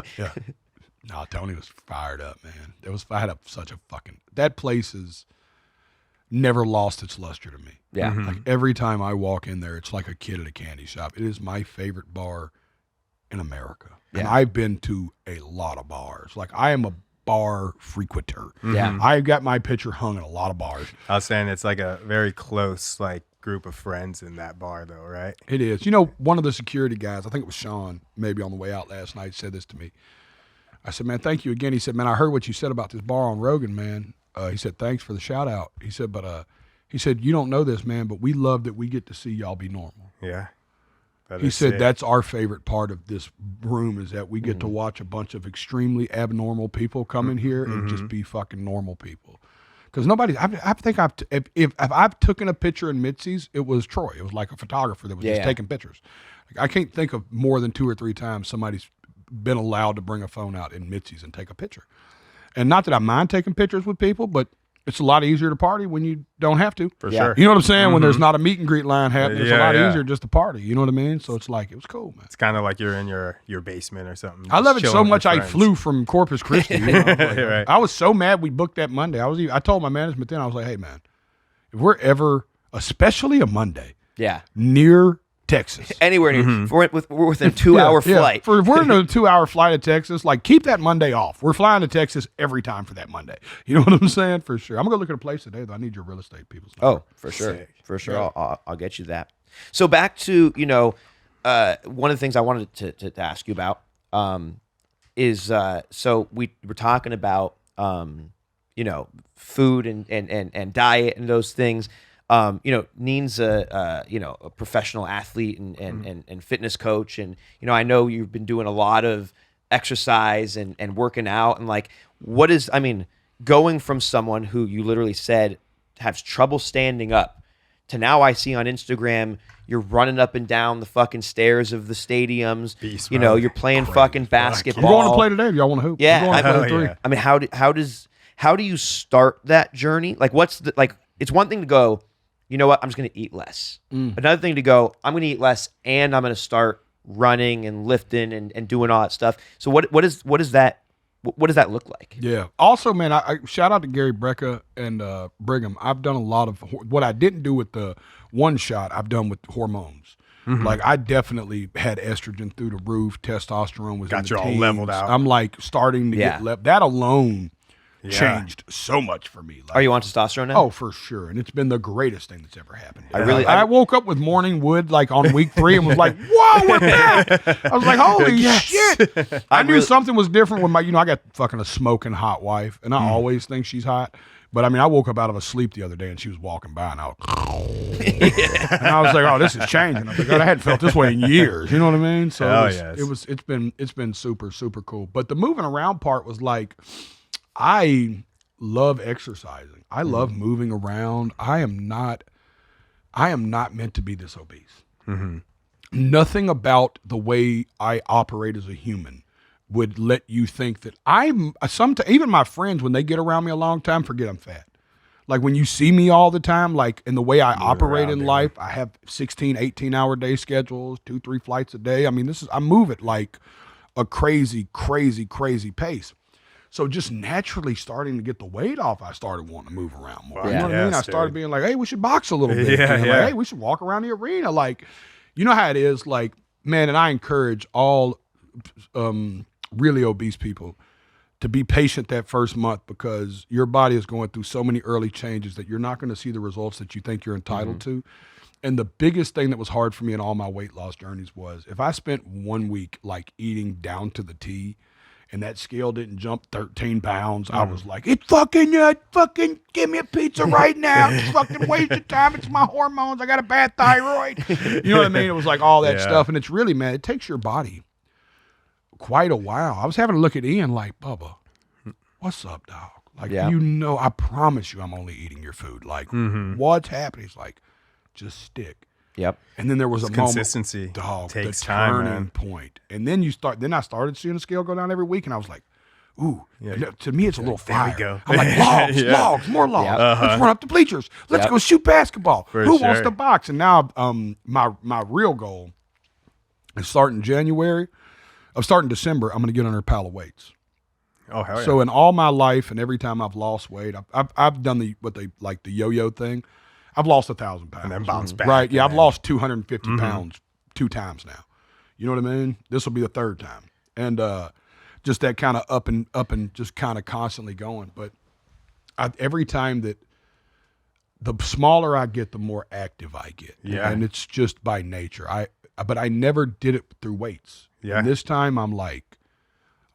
No, Tony was fired up, man. I had such a fucking, that place has never lost its luster to me.
Yeah.
Like every time I walk in there, it's like a kid at a candy shop. It is my favorite bar in America. And I've been to a lot of bars. Like I am a bar frequenter.
Yeah.
I got my picture hung in a lot of bars.
I was saying it's like a very close group of friends in that bar though, right?
It is. One of the security guys, I think it was Sean, maybe on the way out last night, said this to me. I said, man, thank you again. He said, man, I heard what you said about this bar on Rogan, man. He said, thanks for the shout out. He said, but you don't know this, man, but we love that we get to see y'all be normal.
Yeah.
He said that's our favorite part of this room is that we get to watch a bunch of extremely abnormal people come in here and just be fucking normal people. Because if I've taken a picture in Mitzi's, it was Troy. It was like a photographer that was just taking pictures. I can't think of more than 2 or 3 times somebody's been allowed to bring a phone out in Mitzi's and take a picture. And not that I mind taking pictures with people, but it's a lot easier to party when you don't have to.
For sure.
You know what I'm saying? When there's not a meet and greet line happening, it's a lot
Yeah.
easier just to party. You know what I mean? So it's like, it was cool, man.
It's kind of like you're in your basement or something.
I love it
just
so
chilling
much
with
I
friends.
flew from Corpus Christi.
Right.
I was so mad we booked that Monday. I told my management then, I was like, hey, man, if we're ever, especially a Monday,
Yeah.
near Texas.
Anywhere near. We're within a 2-hour flight.
If we're in a 2-hour flight to Texas, keep that Monday off. We're flying to Texas every time for that Monday. You know what I'm saying? For sure. I'm going to look at a place today, though. I need your real estate people's number.
Oh, for sure.
Sick.
For sure. I'll get you that. So back to, one of the things I wanted to ask you about is, so we were talking about, food and diet and those things. Neen's a professional athlete and fitness coach, and I know you've been doing a lot of exercise and working out, and like, going from someone who you literally said has trouble standing up to now I see on Instagram you're running up and down the fucking stairs of the stadiums.
Beast,
You're playing fucking basketball.
I'm going to play today. Do y'all want to hoop?
Yeah,
I'm going to play three.
yeah.
I mean, how do you start that journey? Like, it's one thing to go, you know what, I'm just going to eat less. Another thing to go, I'm going to eat less and I'm going to start running and lifting and doing all that stuff. So what does that look like?
Yeah. Also, man, I shout out to Gary Brecka and Brigham. I've done a lot of what I didn't do with the one shot. I've done with hormones. Like, I definitely had estrogen through the roof. Testosterone was
Got
in
you
the
all
teens.
leveled out.
I'm like starting to get that alone changed so much for me. Like,
Are you on testosterone now?
Oh, for sure. And it's been the greatest thing that's ever happened.
I
woke up with morning wood like on week 3 and was like, whoa, we're back. I was like, holy shit. I knew something was different when I got fucking a smoking hot wife, and I always think she's hot. But I mean, I woke up out of a sleep the other day and she was walking by and I was like, oh, this is changing. I was like, God, I hadn't felt this way in years. You know what I mean? So it's been super, super cool. But the moving around part was like, I love exercising. I love moving around. I am not meant to be this obese. Nothing about the way I operate as a human would let you think that even my friends, when they get around me a long time, forget I'm fat. Like, when you see me all the time, like, in the way I operate in life, I have 16, 18-hour day schedules, 2-3 flights a day. I mean, I move at like a crazy, crazy, crazy pace. So just naturally starting to get the weight off, I started wanting to move around more. You know what I mean? I started being like, hey, we should box a little bit. Like, hey, we should walk around the arena. Like, you know how it is, like, man, and I encourage all really obese people to be patient that first month, because your body is going through so many early changes that you're not going to see the results that you think you're entitled to. And the biggest thing that was hard for me in all my weight loss journeys was if I spent 1 week like eating down to the T and that scale didn't jump 13 pounds, I was like, it's fucking give me a pizza right now. It's fucking waste of time. It's my hormones. I got a bad thyroid. You know what I mean? It was like all that stuff. And it's really, man, it takes your body quite a while. I was having to look at Ian like, Bubba, what's up, dog? Like, I promise you I'm only eating your food. Like, what's happening? He's like, just stick.
Yep.
And then there was a
consistency.
moment, dog,
takes
the
time,
turning point. And then I started seeing the scale go down every week, and I was like, ooh, to me it's a little fire.
we go.
I'm like, logs, more logs.
Yep.
Let's run up the bleachers. Let's go shoot basketball. Who wants to box? And now my real goal is starting January. Starting December, I'm going to get under a pile of weights.
Oh, hell yeah.
So in all my life and every time I've lost weight, I've done the yo-yo thing. I've lost 1,000 pounds.
And then bounce back.
Right, yeah, I've lost 250 pounds 2 times now. You know what I mean? This will be the 3rd time. And just that kind of up and just kind of constantly going. But every time that the smaller I get, the more active I get.
Yeah.
And it's just by nature. But I never did it through weights.
Yeah.
And this time I'm like,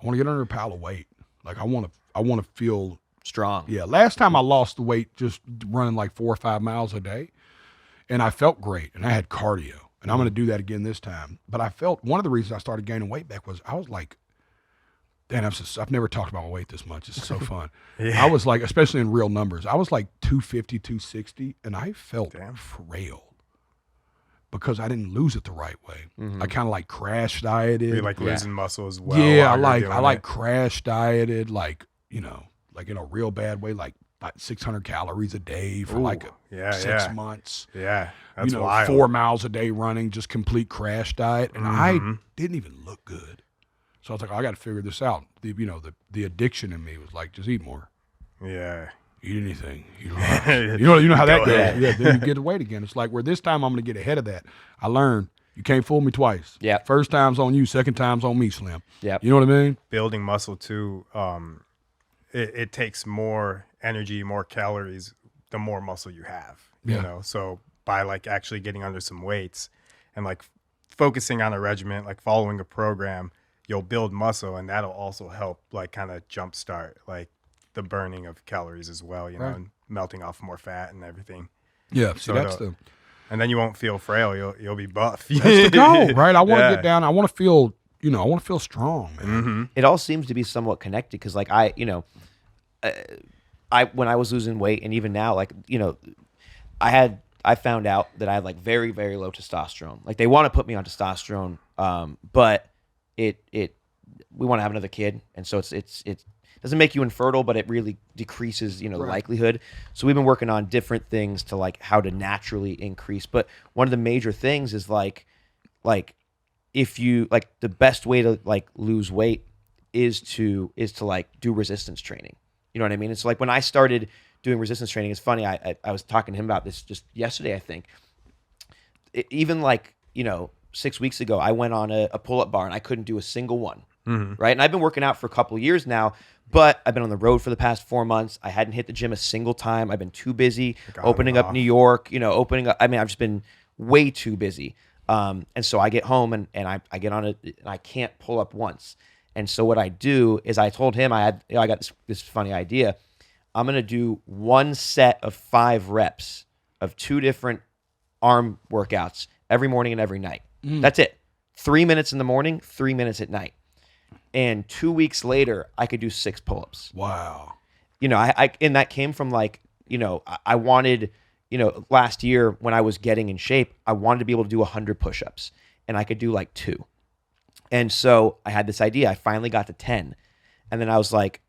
I want to get under a pile of weight. Like, I want to feel
strong.
Yeah. Last time I lost the weight just running like 4 or 5 miles a day, and I felt great, and I had cardio, and I'm going to do that again this time. But I felt one of the reasons I started gaining weight back was I was like, damn, I've never talked about my weight this much. It's so fun. I was like, especially in real numbers, I was like 250, 260, and I felt frail because I didn't lose it the right way. I kind of like crash dieted.
You're like losing muscle as well.
Yeah, I like crash dieted, like, like in a real bad way, like 600 calories a day for 6 months.
Yeah, that's
wild. 4 miles a day running, just complete crash diet, and I didn't even look good. So I was like, I got to figure this out. The addiction in me was like, just eat more.
Yeah.
Eat anything. You know how that goes. Yeah, then you get the weight again. It's like, where this time I'm going to get ahead of that. I learned you can't fool me twice.
Yeah.
First time's on you, second time's on me, Slim.
Yeah.
You know what I mean?
Building muscle too, it takes more energy, more calories, the more muscle you have. You know, so by like actually getting under some weights and like focusing on a regimen, like following a program, you'll build muscle, and that'll also help like kind of jumpstart like the burning of calories as well, you know, and melting off more fat and everything.
Yeah, see,
So
that's
and then you won't feel frail. You'll be buff.
that's the goal, right? I want to
Yeah.
get down. I want to feel, I want to feel strong, man.
It all seems to be somewhat connected because, like, when I was losing weight, and even now, like, I found out that I had like very, very low testosterone. Like, they want to put me on testosterone, but we want to have another kid, and so it doesn't make you infertile, but it really decreases, the likelihood. So we've been working on different things to like how to naturally increase. But one of the major things is like if you like, the best way to like lose weight is to like do resistance training. You know what I mean? It's like when I started doing resistance training, it's funny. I was talking to him about this just yesterday, I think. Even like, 6 weeks ago, I went on a pull-up bar and I couldn't do a single one. Right. And I've been working out for a couple of years now, but I've been on the road for the past 4 months. I hadn't hit the gym a single time. I've been too busy opening up New York, opening up. I mean, I've just been way too busy. And so I get home and I get on it and I can't pull up once. And so what I do is I told him I got this funny idea. I'm going to do one set of 5 reps of 2 different arm workouts every morning and every night. That's it. 3 minutes in the morning, 3 minutes at night. And 2 weeks later, I could do 6 pull-ups.
Wow.
And that came from like, I wanted, last year when I was getting in shape, I wanted to be able to do 100 push-ups, and I could do like 2. And so I had this idea. I finally got to 10. And then I was like,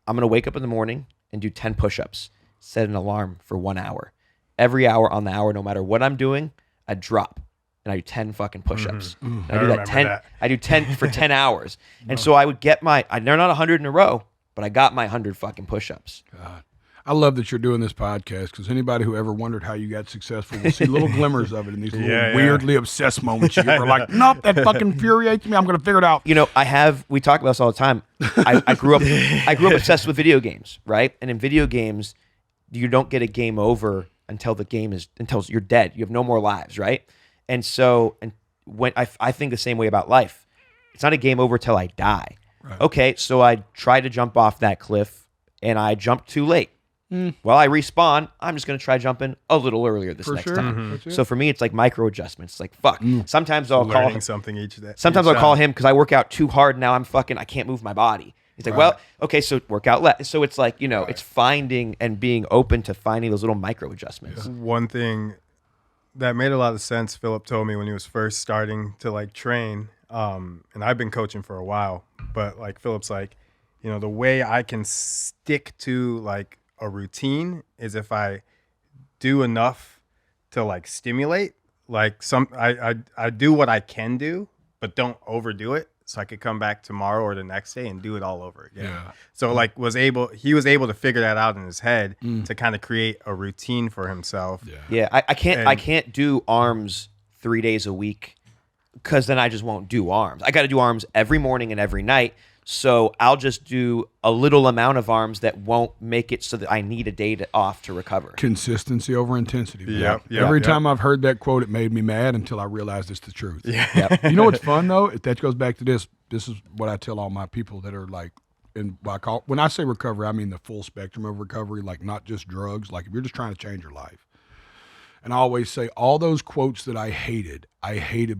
I'm going to wake up in the morning and do 10 push-ups, set an alarm for 1 hour. Every hour on the hour, no matter what I'm doing, I drop. And I do 10 fucking push-ups. And I do that 10.
that.
I do 10 for 10 hours. And so I would get they're not 100 in a row, but I got my 100 fucking push-ups.
God. I love that you're doing this podcast, because anybody who ever wondered how you got successful will see little glimmers of it in these little weirdly obsessed moments. You're like, nope, that fucking infuriates me. I'm going to figure it out.
We talk about this all the time. I grew up obsessed with video games, right? And in video games, you don't get a game over until you're dead. You have no more lives, right? And so, when I think the same way about life. It's not a game over till I die. Right. Okay, so I tried to jump off that cliff, and I jumped too late. Well, I respawn. I'm just going to try jumping a little earlier this next time. So for me, it's like micro adjustments. Like, fuck. Sometimes I'll call him
something each day.
Sometimes I'll call him because I work out too hard. Now I can't move my body. He's like, well, okay, so work out less. So it's like, it's finding and being open to finding those little micro adjustments.
Yeah. One thing that made a lot of sense, Phillip told me when he was first starting to like train, and I've been coaching for a while, but like Phillip's like, the way I can stick to like a routine is if I do enough to like stimulate, like I do what I can do, but don't overdo it, so I could come back tomorrow or the next day and do it all over again. Yeah. So like he was able to figure that out in his head to kind of create a routine for himself.
Yeah. I can't do arms 3 days a week, because then I just won't do arms. I got to do arms every morning and every night. So I'll just do a little amount of arms that won't make it so that I need a day off to recover.
Consistency over intensity.
Yep.
Every time I've heard that quote, it made me mad until I realized it's the truth.
Yep.
You know what's fun though? That goes back to this. This is what I tell all my people that are like, when I say recovery, I mean the full spectrum of recovery, like not just drugs. Like if you're just trying to change your life. And I always say all those quotes that I hated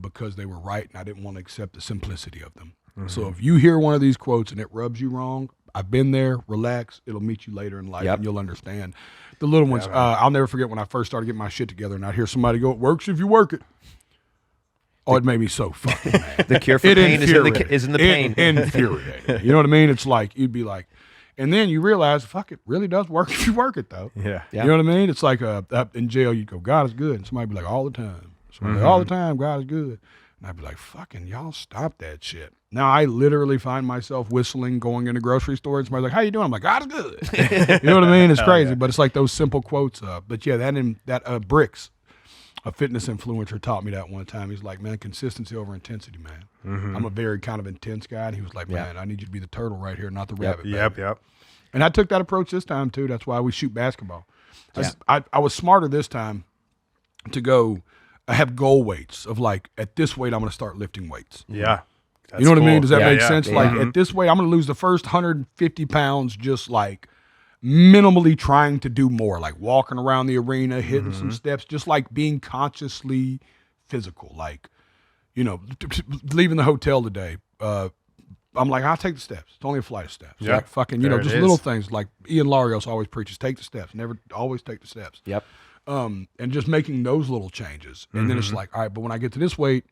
because they were right and I didn't want to accept the simplicity of them. So if you hear one of these quotes and it rubs you wrong, I've been there, relax, it'll meet you later in life and you'll understand. The little ones, I'll never forget when I first started getting my shit together and I'd hear somebody go, it works if you work it. Oh, it made me so fucking mad.
The cure for pain is in the pain.
Infuriating. You know what I mean? It's like, you'd be like, and then you realize, fuck, it really does work if you work it though.
Yeah.
You know what I mean? It's like in jail, you'd go, God is good. And somebody would be like, all the time. Somebody all the time, God is good. And I'd be like, fucking y'all stop that shit. Now I literally find myself whistling, going into grocery stores. Somebody's like, how you doing? I'm like, God is good. You know what I mean? It's crazy, but it's like those simple quotes. But yeah, that Bricks, a fitness influencer, taught me that one time. He's like, man, consistency over intensity, man. I'm a very kind of intense guy. And he was like, man, I need you to be the turtle right here, not the rabbit.
Yep.
And I took that approach this time too. That's why we shoot basketball. I was smarter this time to go, I have goal weights of like, at this weight, I'm going to start lifting weights.
Yeah.
You know what I mean? Does that make sense?
Yeah.
Like at this weight, I'm going to lose the first 150 pounds just like minimally trying to do more, like walking around the arena, hitting some steps, just like being consciously physical. Like, you know, leaving the hotel today, I'm like, I'll take the steps. It's only a flight of steps.
Yeah.
Like fucking, you know, just little things like Ian Larios always preaches, take the steps. Always take the steps.
Yep.
And just making those little changes. And then it's like, all right, but when I get to this weight,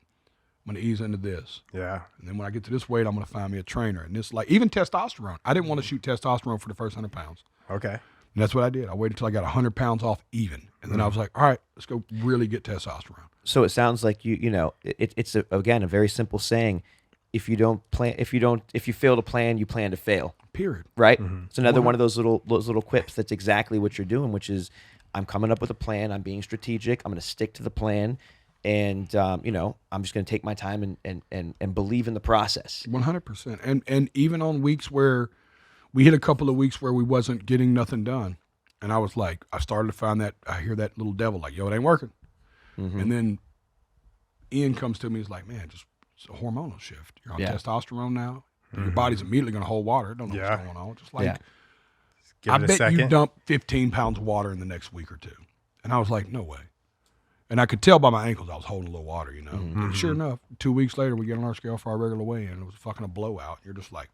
I'm going to ease into this.
Yeah.
And then when I get to this weight, I'm going to find me a trainer. And it's like, even testosterone. I didn't want to shoot testosterone for the first 100 pounds.
Okay.
And that's what I did. I waited until I got 100 pounds off even. And then I was like, all right, let's go really get testosterone.
So it sounds like you know, it's again, a very simple saying. If you fail to plan, you plan to fail.
Period.
Right? It's another one of those little quips. That's exactly what you're doing, which is I'm coming up with a plan. I'm being strategic. I'm going to stick to the plan. And, you know, I'm just going to take my time and believe in the process.
100%. And even on weeks where we hit a couple of weeks where we wasn't getting nothing done. And I was like, I started to find that, I hear that little devil like, yo, it ain't working. And then Ian comes to me, he's like, man, just it's a hormonal shift. You're on testosterone now. Your body's immediately going to hold water. It don't know what's going on. Just like,
Give
I
it a
bet
second.
you dump 15 pounds of water in the next week or two. And I was like, no way. And I could tell by my ankles I was holding a little water, you know. And sure enough, 2 weeks later, we get on our scale for our regular weigh-in. It was fucking a blowout. You're just like,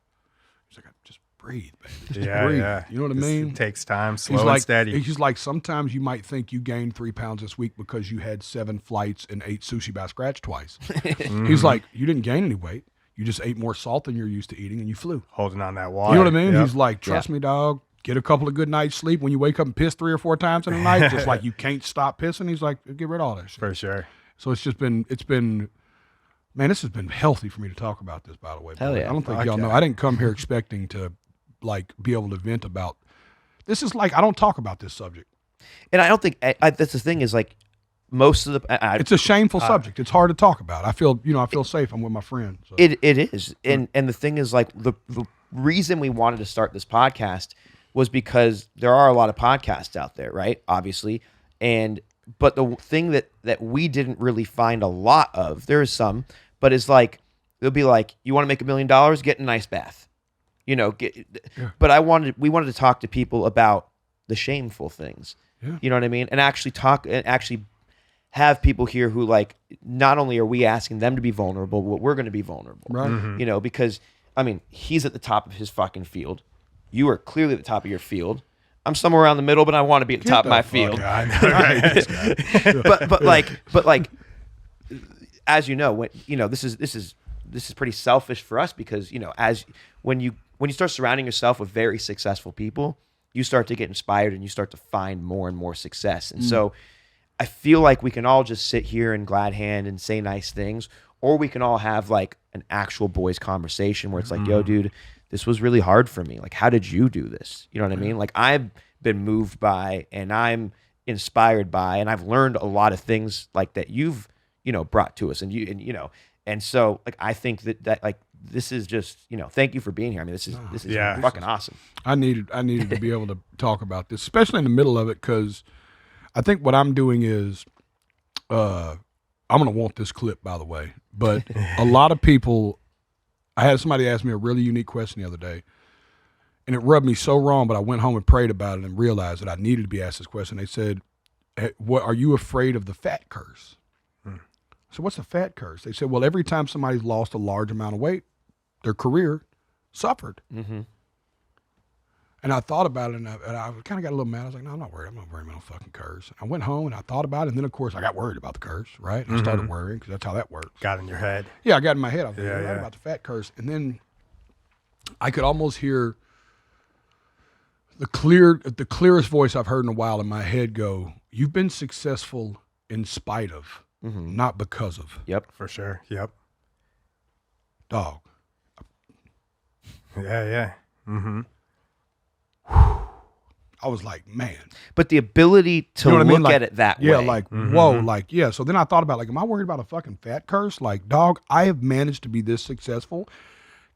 just breathe, baby. Just breathe.
Yeah.
You know what I mean?
It takes time,
He's
slow
like,
and steady.
He's like, sometimes you might think you gained 3 pounds this week because you had 7 flights and ate sushi by scratch twice. He's like, you didn't gain any weight. You just ate more salt than you're used to eating and you flew.
Holding on that water.
You know what I mean?
Yep.
He's like, trust me, dog. Get a couple of good nights sleep. When you wake up and piss 3 or 4 times in the night, just like you can't stop pissing. He's like, get rid of all that shit.
For sure.
So it's been, man, this has been healthy for me to talk about this, by the way.
Hell yeah.
I don't think y'all know. I didn't come here expecting to like be able to vent about, this is like, I don't talk about this subject.
And I don't think that's the thing is like most of the
It's a shameful subject. It's hard to talk about. I feel safe. I'm with my friend. So.
it is. And the thing is like the reason we wanted to start this podcast was because there are a lot of podcasts out there, right? Obviously. But the thing that we didn't really find a lot of, there is some, but it's like, they'll be like, you want to make $1 million? Get in a nice bath. You know, but we wanted to talk to people about the shameful things.
Yeah.
You know what I mean? And actually have people here who like, not only are we asking them to be vulnerable, but we're going to be vulnerable.
Right.
You know, because I mean, he's at the top of his fucking field. You are clearly at the top of your field. I'm somewhere around the middle, but I want to be at the top of my field. but like, as you know, when you know, this is pretty selfish for us because you know, when you start surrounding yourself with very successful people, you start to get inspired and you start to find more and more success. And so, I feel like we can all just sit here and glad hand and say nice things, or we can all have like an actual boys conversation where it's like, yo, dude, this was really hard for me. Like, how did you do this? You know what I mean? Like, I've been moved by and I'm inspired by, and I've learned a lot of things like that you've, you know, brought to us and so like, I think that like, this is just, you know, thank you for being here. I mean, this is fucking awesome.
I needed to be able to talk about this, especially in the middle of it. 'Cause I think what I'm doing is, I'm going to want this clip, by the way, but a lot of people, I had somebody ask me a really unique question the other day, and it rubbed me so wrong, but I went home and prayed about it and realized that I needed to be asked this question. They said, hey, what are you afraid of the fat curse? So what's the fat curse? They said, well, every time somebody's lost a large amount of weight, their career suffered. And I thought about it, and I kind of got a little mad. I was like, no, I'm not worried about no fucking curse. I went home, and I thought about it, and then, of course, I got worried about the curse, right? And I started worrying, because that's how that works.
Got in your head.
Yeah, I got in my head. I was like, worried about the fat curse. And then I could almost hear the clearest voice I've heard in a while in my head go, you've been successful in spite of, not because of.
Yep.
For sure. Yep.
Dog.
Yeah.
I was like, man.
But the ability to
You know what I mean?
look
Like,
at it that
yeah,
way.
like, whoa, like, yeah. So then I thought about, like, am I worried about a fucking fat curse? Like, dog, I have managed to be this successful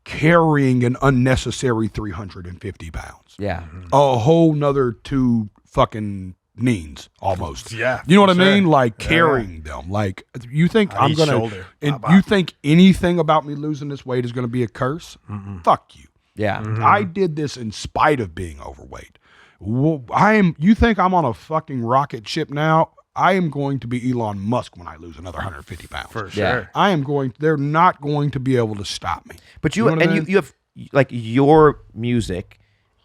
carrying an unnecessary 350 pounds.
Yeah.
A whole nother 2 fucking Neens almost.
Yeah.
You know what I
for sure.
mean? Like carrying them. Like, you think
On
I'm
each
going
shoulder.
to, and
Bop,
you
bop.
think anything about me losing this weight is going to be a curse? Fuck you.
Yeah.
I did this in spite of being overweight. You think I'm on a fucking rocket ship now? I am going to be Elon Musk when I lose another 150 pounds.
For sure.
Yeah.
They're not going to be able to stop me.
But
You know what I mean?
you have like your music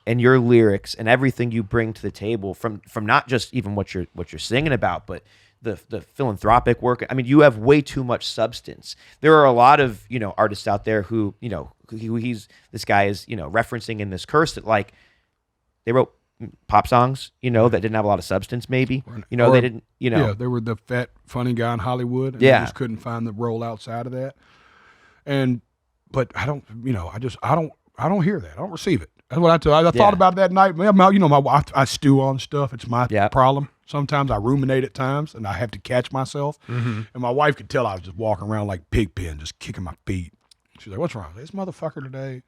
and your lyrics and everything you bring to the table from not just even what you're singing about, but the philanthropic work. I mean, you have way too much substance. There are a lot of, artists out there who, this guy is, referencing in this curse that like they wrote pop songs, that didn't have a lot of substance maybe. They didn't,
Yeah, they were the fat, funny guy in Hollywood. And they just couldn't find the role outside of that. But I don't, I don't hear that. I don't receive it. That's what I tell. I thought about it that night. My wife, I stew on stuff. It's my problem. Sometimes I ruminate at times, and I have to catch myself. And my wife could tell I was just walking around like Pigpen, just kicking my feet. She's like, "What's wrong with this motherfucker today?"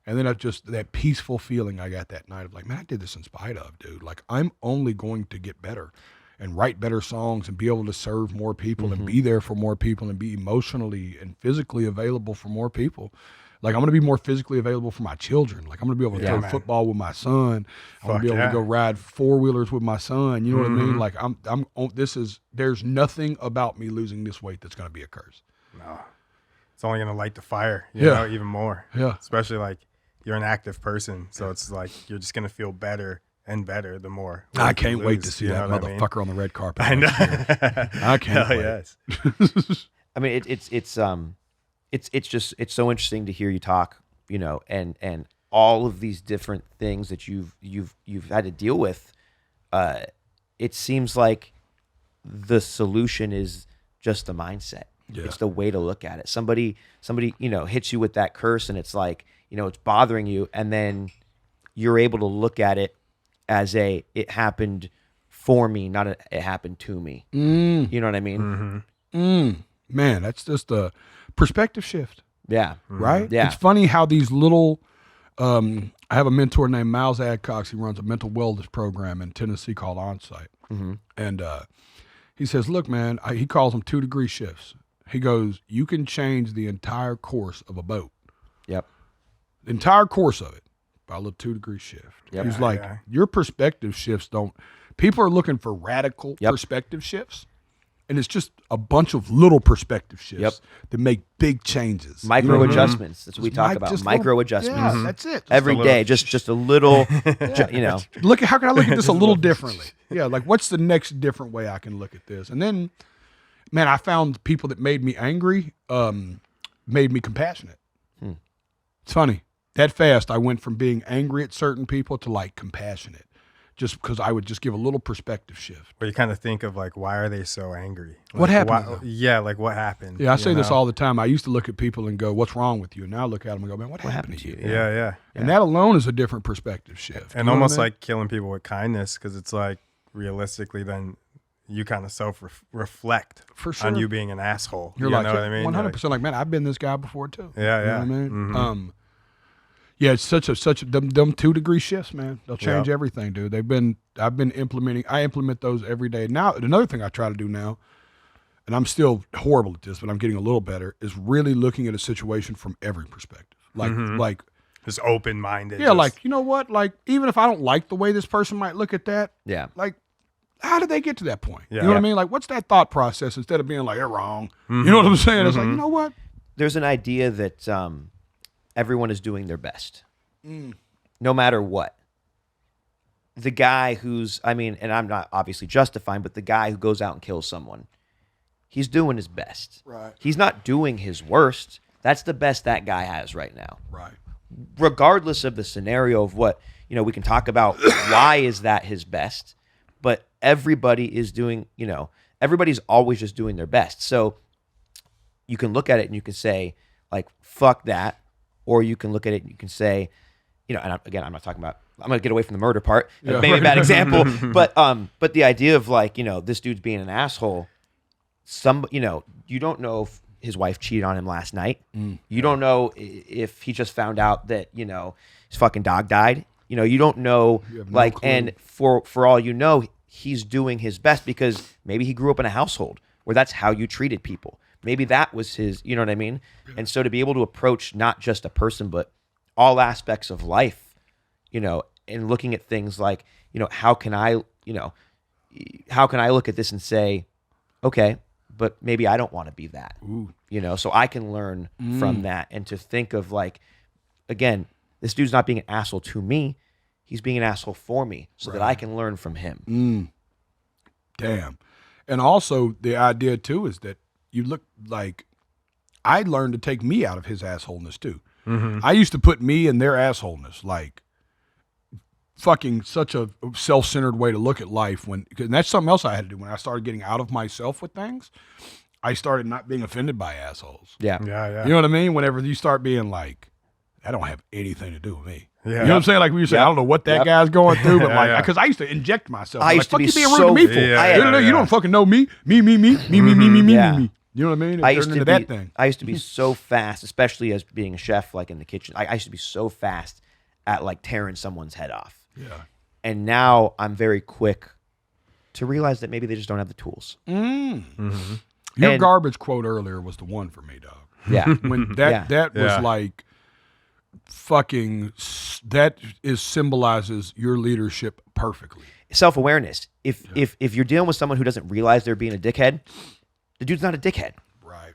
And then that peaceful feeling I got that night of like, man, I did this in spite of, dude. Like, I'm only going to get better and write better songs and be able to serve more people and be there for more people and be emotionally and physically available for more people. Like, I'm going to be more physically available for my children. Like, I'm going to be able to throw football with my son. I'm going to be able to go ride 4-wheelers with my son. You know what I mean? Like, there's nothing about me losing this weight that's going to be a curse.
No. It's only going to light the fire, you know, even more.
Yeah.
Especially like you're an active person. So it's like you're just going to feel better and better the more.
I can't wait to see that motherfucker on the red carpet.
I know.
I can't wait.
Yes.
I mean, it's so interesting to hear you talk, and all of these different things that you've had to deal with. It seems like the solution is just the mindset.
Yeah.
It's the way to look at it. Somebody, hits you with that curse, and it's like, it's bothering you, and then you're able to look at it as it happened for me, not it happened to me. You know what I mean?
Man, that's just a perspective shift.
Yeah.
Right?
Yeah.
It's funny how these little I have a mentor named Miles Adcox. He runs a mental wellness program in Tennessee called Onsite. And he says, look, man, he calls them 2-degree shifts. He goes, you can change the entire course of a boat.
Yep.
The entire course of it by a little 2-degree shift.
Yep.
He's like, your perspective shifts people are looking for radical perspective shifts. And it's just a bunch of little perspective shifts that make big changes.
Micro adjustments. That's what we talk about. Micro adjustments.
Yeah, that's it.
Every day, just a little,
Look, how can I look at this a little differently? Yeah, like what's the next different way I can look at this? And then, man, I found people that made me angry, made me compassionate. It's funny. That fast, I went from being angry at certain people to like compassionate. Just because I would just give a little perspective shift.
Where you kind of think of like, why are they so angry? Like,
What happened?
Like what happened?
Yeah, I say this all the time. I used to look at people and go, what's wrong with you? And now I look at them and go, man, what happened to you?
Yeah.
And that alone is a different perspective shift.
And almost like killing people with kindness, because it's like realistically then you kind of self-reflect on you being an asshole.
You're
you
like,
know what I mean?
100% like, man, I've been this guy before too.
Yeah,
you know what I mean? Yeah, it's such them 2-degree shifts, man. They'll change everything, dude. I implement those every day. Now, another thing I try to do now, and I'm still horrible at this, but I'm getting a little better, is really looking at a situation from every perspective. Like
just open-minded.
Yeah, like, you know what? Like, even if I don't like the way this person might look at that, like, how did they get to that point?
Yeah.
You know what I mean? Like, what's that thought process instead of being like, they're wrong? You know what I'm saying? It's like, you know what?
There's an idea that everyone is doing their best, no matter what. The guy who's, and I'm not obviously justifying, but the guy who goes out and kills someone, he's doing his best.
Right.
He's not doing his worst. That's the best that guy has right now.
Right.
Regardless of the scenario of what, we can talk about why is that his best, but everybody is doing, everybody's always just doing their best. So you can look at it and you can say, like, fuck that. Or you can look at it and you can say, and again, I'm not talking about, I'm going to get away from the murder part. Maybe a bad example. But the idea of like, this dude's being an asshole, you don't know if his wife cheated on him last night. You don't know if he just found out that, his fucking dog died. You don't know, like, clue. And for all you know, he's doing his best because maybe he grew up in a household where that's how you treated people. Maybe that was his, you know what I mean? And so to be able to approach not just a person, but all aspects of life, and looking at things like, how can I look at this and say, okay, but maybe I don't want to be that, so I can learn from that, and to think of like, again, this dude's not being an asshole to me. He's being an asshole for me so that I can learn from him.
Damn. And also the idea too is that you look like I learned to take me out of his assholeness too. I used to put me in their assholeness, like fucking such a self-centered way to look at life and that's something else I had to do when I started getting out of myself with things. I started not being offended by assholes.
Yeah.
You know what I mean? Whenever you start being like, that don't have anything to do with me.
Yeah.
You know what I'm saying? Like we were saying, I don't know what that guy's going through, but because I used to inject myself.
I used to
fuck
be
you being
so
rude to me for. You don't fucking know me. Me. You know what I mean?
I used to be
that thing.
I used to be so fast, especially as being a chef, like in the kitchen. I used to be so fast at like tearing someone's head off.
Yeah.
And now I'm very quick to realize that maybe they just don't have the tools.
Your garbage quote earlier was the one for me, dog.
Yeah.
When that was like fucking, that symbolizes your leadership perfectly.
Self-awareness. If you're dealing with someone who doesn't realize they're being a dickhead, the dude's not a dickhead.
Right.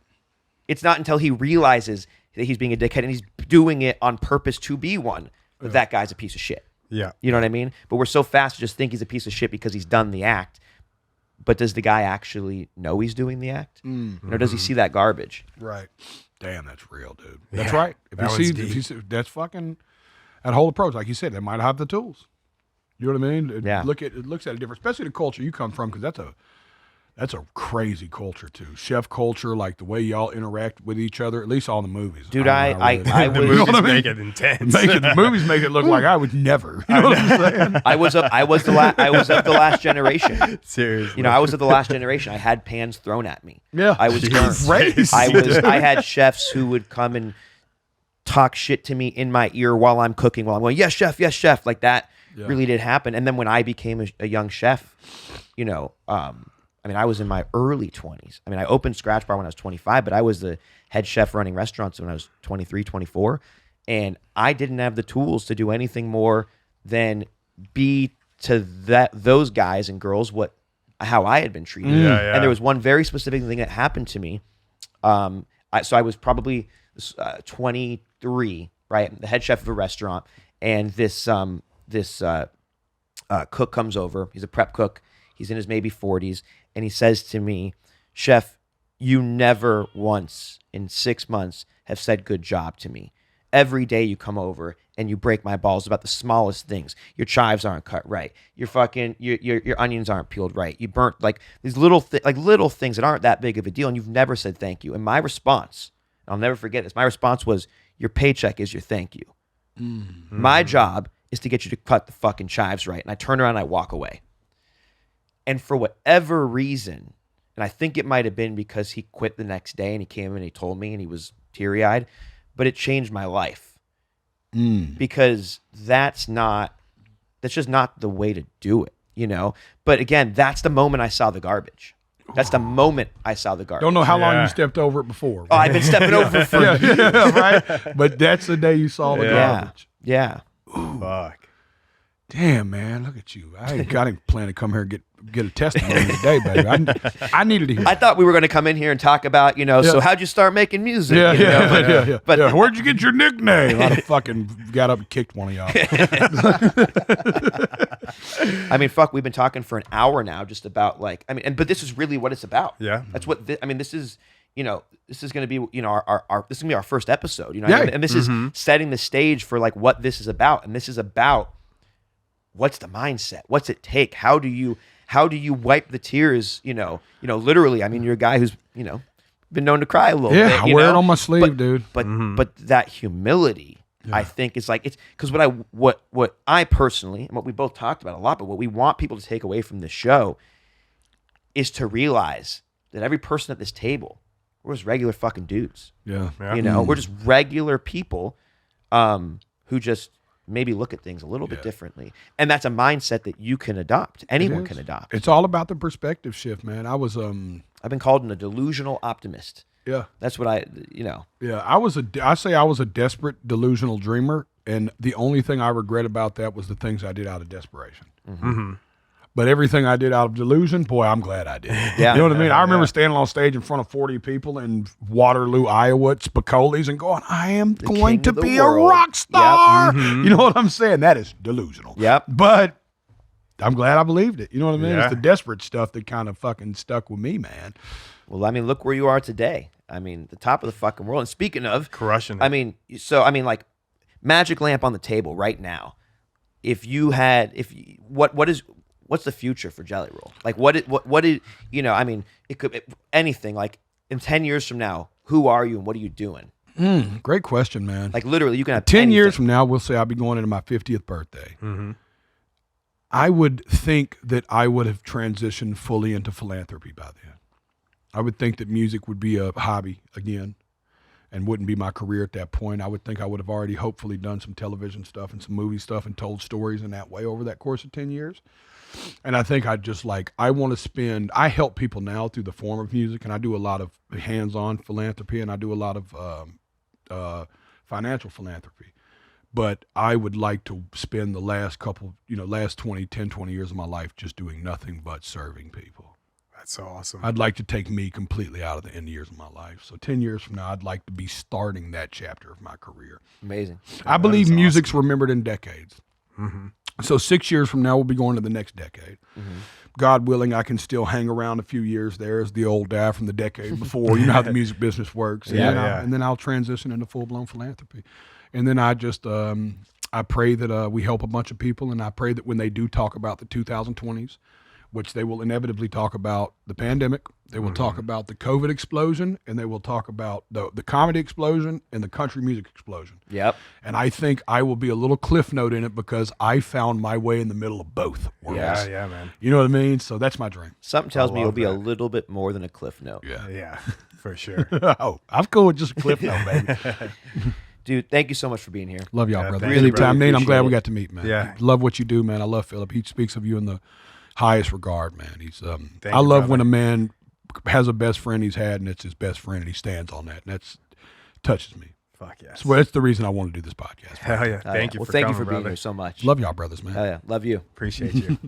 It's not until he realizes that he's being a dickhead and he's doing it on purpose to be one that guy's a piece of shit.
Yeah.
You know what I mean? But we're so fast to just think he's a piece of shit because he's done the act. But does the guy actually know he's doing the act? Or does he see that garbage?
Right. Damn, that's real, dude. That's right. If you see, that's fucking, that whole approach, like you said, they might have the tools. You know what I mean? It looks at it different, especially the culture you come from, because that's a crazy culture too. Chef culture, like the way y'all interact with each other, at least all in the movies.
Dude, I
The
was,
movies make it intense.
the movies make it look like I would never. You know what I'm saying?
I was of the last generation.
Seriously.
I was of the last generation. I had pans thrown at me.
Yeah.
I was
Crazy.
I had chefs who would come and talk shit to me in my ear while I'm cooking, while I'm going, yes, chef. Like that really did happen. And then when I became a young chef, I was in my early 20s. I opened Scratch Bar when I was 25, but I was the head chef running restaurants when I was 23, 24. And I didn't have the tools to do anything more than be to those guys and girls how I had been treated. And there was one very specific thing that happened to me. So I was probably 23, right? The head chef of a restaurant. And this cook comes over. He's a prep cook. He's in his maybe 40s. And he says to me, Chef, you never once in 6 months have said good job to me. Every day you come over and you break my balls about the smallest things. Your chives aren't cut right. Your onions aren't peeled right. You burnt like these little things that aren't that big of a deal. And you've never said thank you. And my response, and I'll never forget this, my response was, your paycheck is your thank you. My job is to get you to cut the fucking chives right. And I turn around and I walk away. And for whatever reason, and I think it might have been because he quit the next day and he came in and he told me and he was teary-eyed, but it changed my life. Because that's just not the way to do it, But again, that's the moment I saw the garbage. That's the moment I saw the garbage.
Don't know how long you stepped over it before. Right?
Oh, I've been stepping over for
right? But that's the day you saw the garbage.
Yeah.
Ooh. Fuck.
Damn, man, look at you. I didn't plan to come here and get a testimony today, baby. I needed to hear.
I thought we were going to come in here and talk about, so how'd you start making music?
Yeah.
But
where'd you get your nickname? I fucking got up and kicked one of y'all.
Fuck, we've been talking for an hour now just about but this is really what it's about.
Yeah.
That's what, this is, this is going to be, this is going to be our first episode, and this is setting the stage for like what this is about. And this is about, what's the mindset? What's it take? How do you wipe the tears? Literally. You're a guy who's been known to cry a little bit.
Yeah, I wear it on my sleeve, dude.
But that humility, I think, is like, it's because what I personally, and what we both talked about a lot, but what we want people to take away from this show is to realize that every person at this table, we're just regular fucking dudes.
Yeah.
We're just regular people who just maybe look at things a little bit differently. And that's a mindset that you can adopt. Anyone can adopt.
It's all about the perspective shift, man. I was
I've been called a delusional optimist.
Yeah.
That's what
Yeah, I was a desperate delusional dreamer And the only thing I regret about that was the things I did out of desperation.
Mm-hmm.
But everything I did out of delusion, boy, I'm glad I did.
Yeah.
You know what I mean? I remember standing on stage in front of 40 people in Waterloo, Iowa at Spicoli's and going, I am going
king
to
of the
be
world.
a rock star.
Yep. Mm-hmm.
You know what I'm saying? That is delusional.
Yep.
But I'm glad I believed it. You know what I mean?
Yeah.
It's the desperate stuff that kind of fucking stuck with me, man.
Well, I mean, look where you are today. I mean, the top of the fucking world. And speaking of,
Crushing it.
I mean, like, magic lamp on the table right now. What's the future for Jelly Roll? Like, what is, I mean, it could anything. Like, in 10 years from now, who are you and what are you doing?
Great question, man.
Like, literally, you can have
10 years
anything.
from now, we'll say I'll be going into my 50th birthday.
Mm-hmm.
I would think that I would have transitioned fully into philanthropy by then. I would think that music would be a hobby again and wouldn't be my career at that point. I would think I would have already hopefully done some television stuff and some movie stuff and told stories in that way over that course of 10 years. And I think I help people now through the form of music, and I do a lot of hands-on philanthropy, and I do a lot of financial philanthropy. But I would like to spend the last 20 years of my life just doing nothing but serving people.
That's awesome.
I'd like to take me completely out of the end years of my life. So 10 years from now, I'd like to be starting that chapter of my career.
Amazing.
I believe
is
music's remembered in decades.
Mm-hmm.
So 6 years from now, we'll be going to the next decade.
Mm-hmm.
God willing, I can still hang around a few years there as the old guy from the decade before. You know how the music business works. And then I'll transition into full-blown philanthropy. And then I just, I pray that we help a bunch of people, and I pray that when they do talk about the 2020s, which they will inevitably talk about the pandemic, they will talk about the COVID explosion, and they will talk about the comedy explosion and the country music explosion.
Yep.
And I think I will be a little cliff note in it because I found my way in the middle of both worlds.
Yeah, man.
You know what I mean? So that's my dream.
Something tells me you'll
love
be a
that.
little bit more than a cliff note.
Yeah, for sure.
Oh, I'm cool with just a cliff note, baby.
Dude, thank you so much for being here.
Love y'all,
Yeah,
brother.
thank you,
Anytime,
brother.
Neen, I'm glad we
Appreciate it.
got to meet, man.
Yeah.
Love what you do, man. I love Phillip. He speaks of you in the highest regard, man. He's
Thank
I
you,
love
brother.
when a man has a best friend he's had, and it's his best friend, and he stands on that. And that's touches me.
Fuck yes.
So that's the reason I want to do this podcast.
Hell yeah.
Oh,
Thank
yeah.
you
Well,
for
thank
coming,
you for being
brother.
here so much.
Love y'all, brothers, man.
Oh, yeah. Love you.
Appreciate you.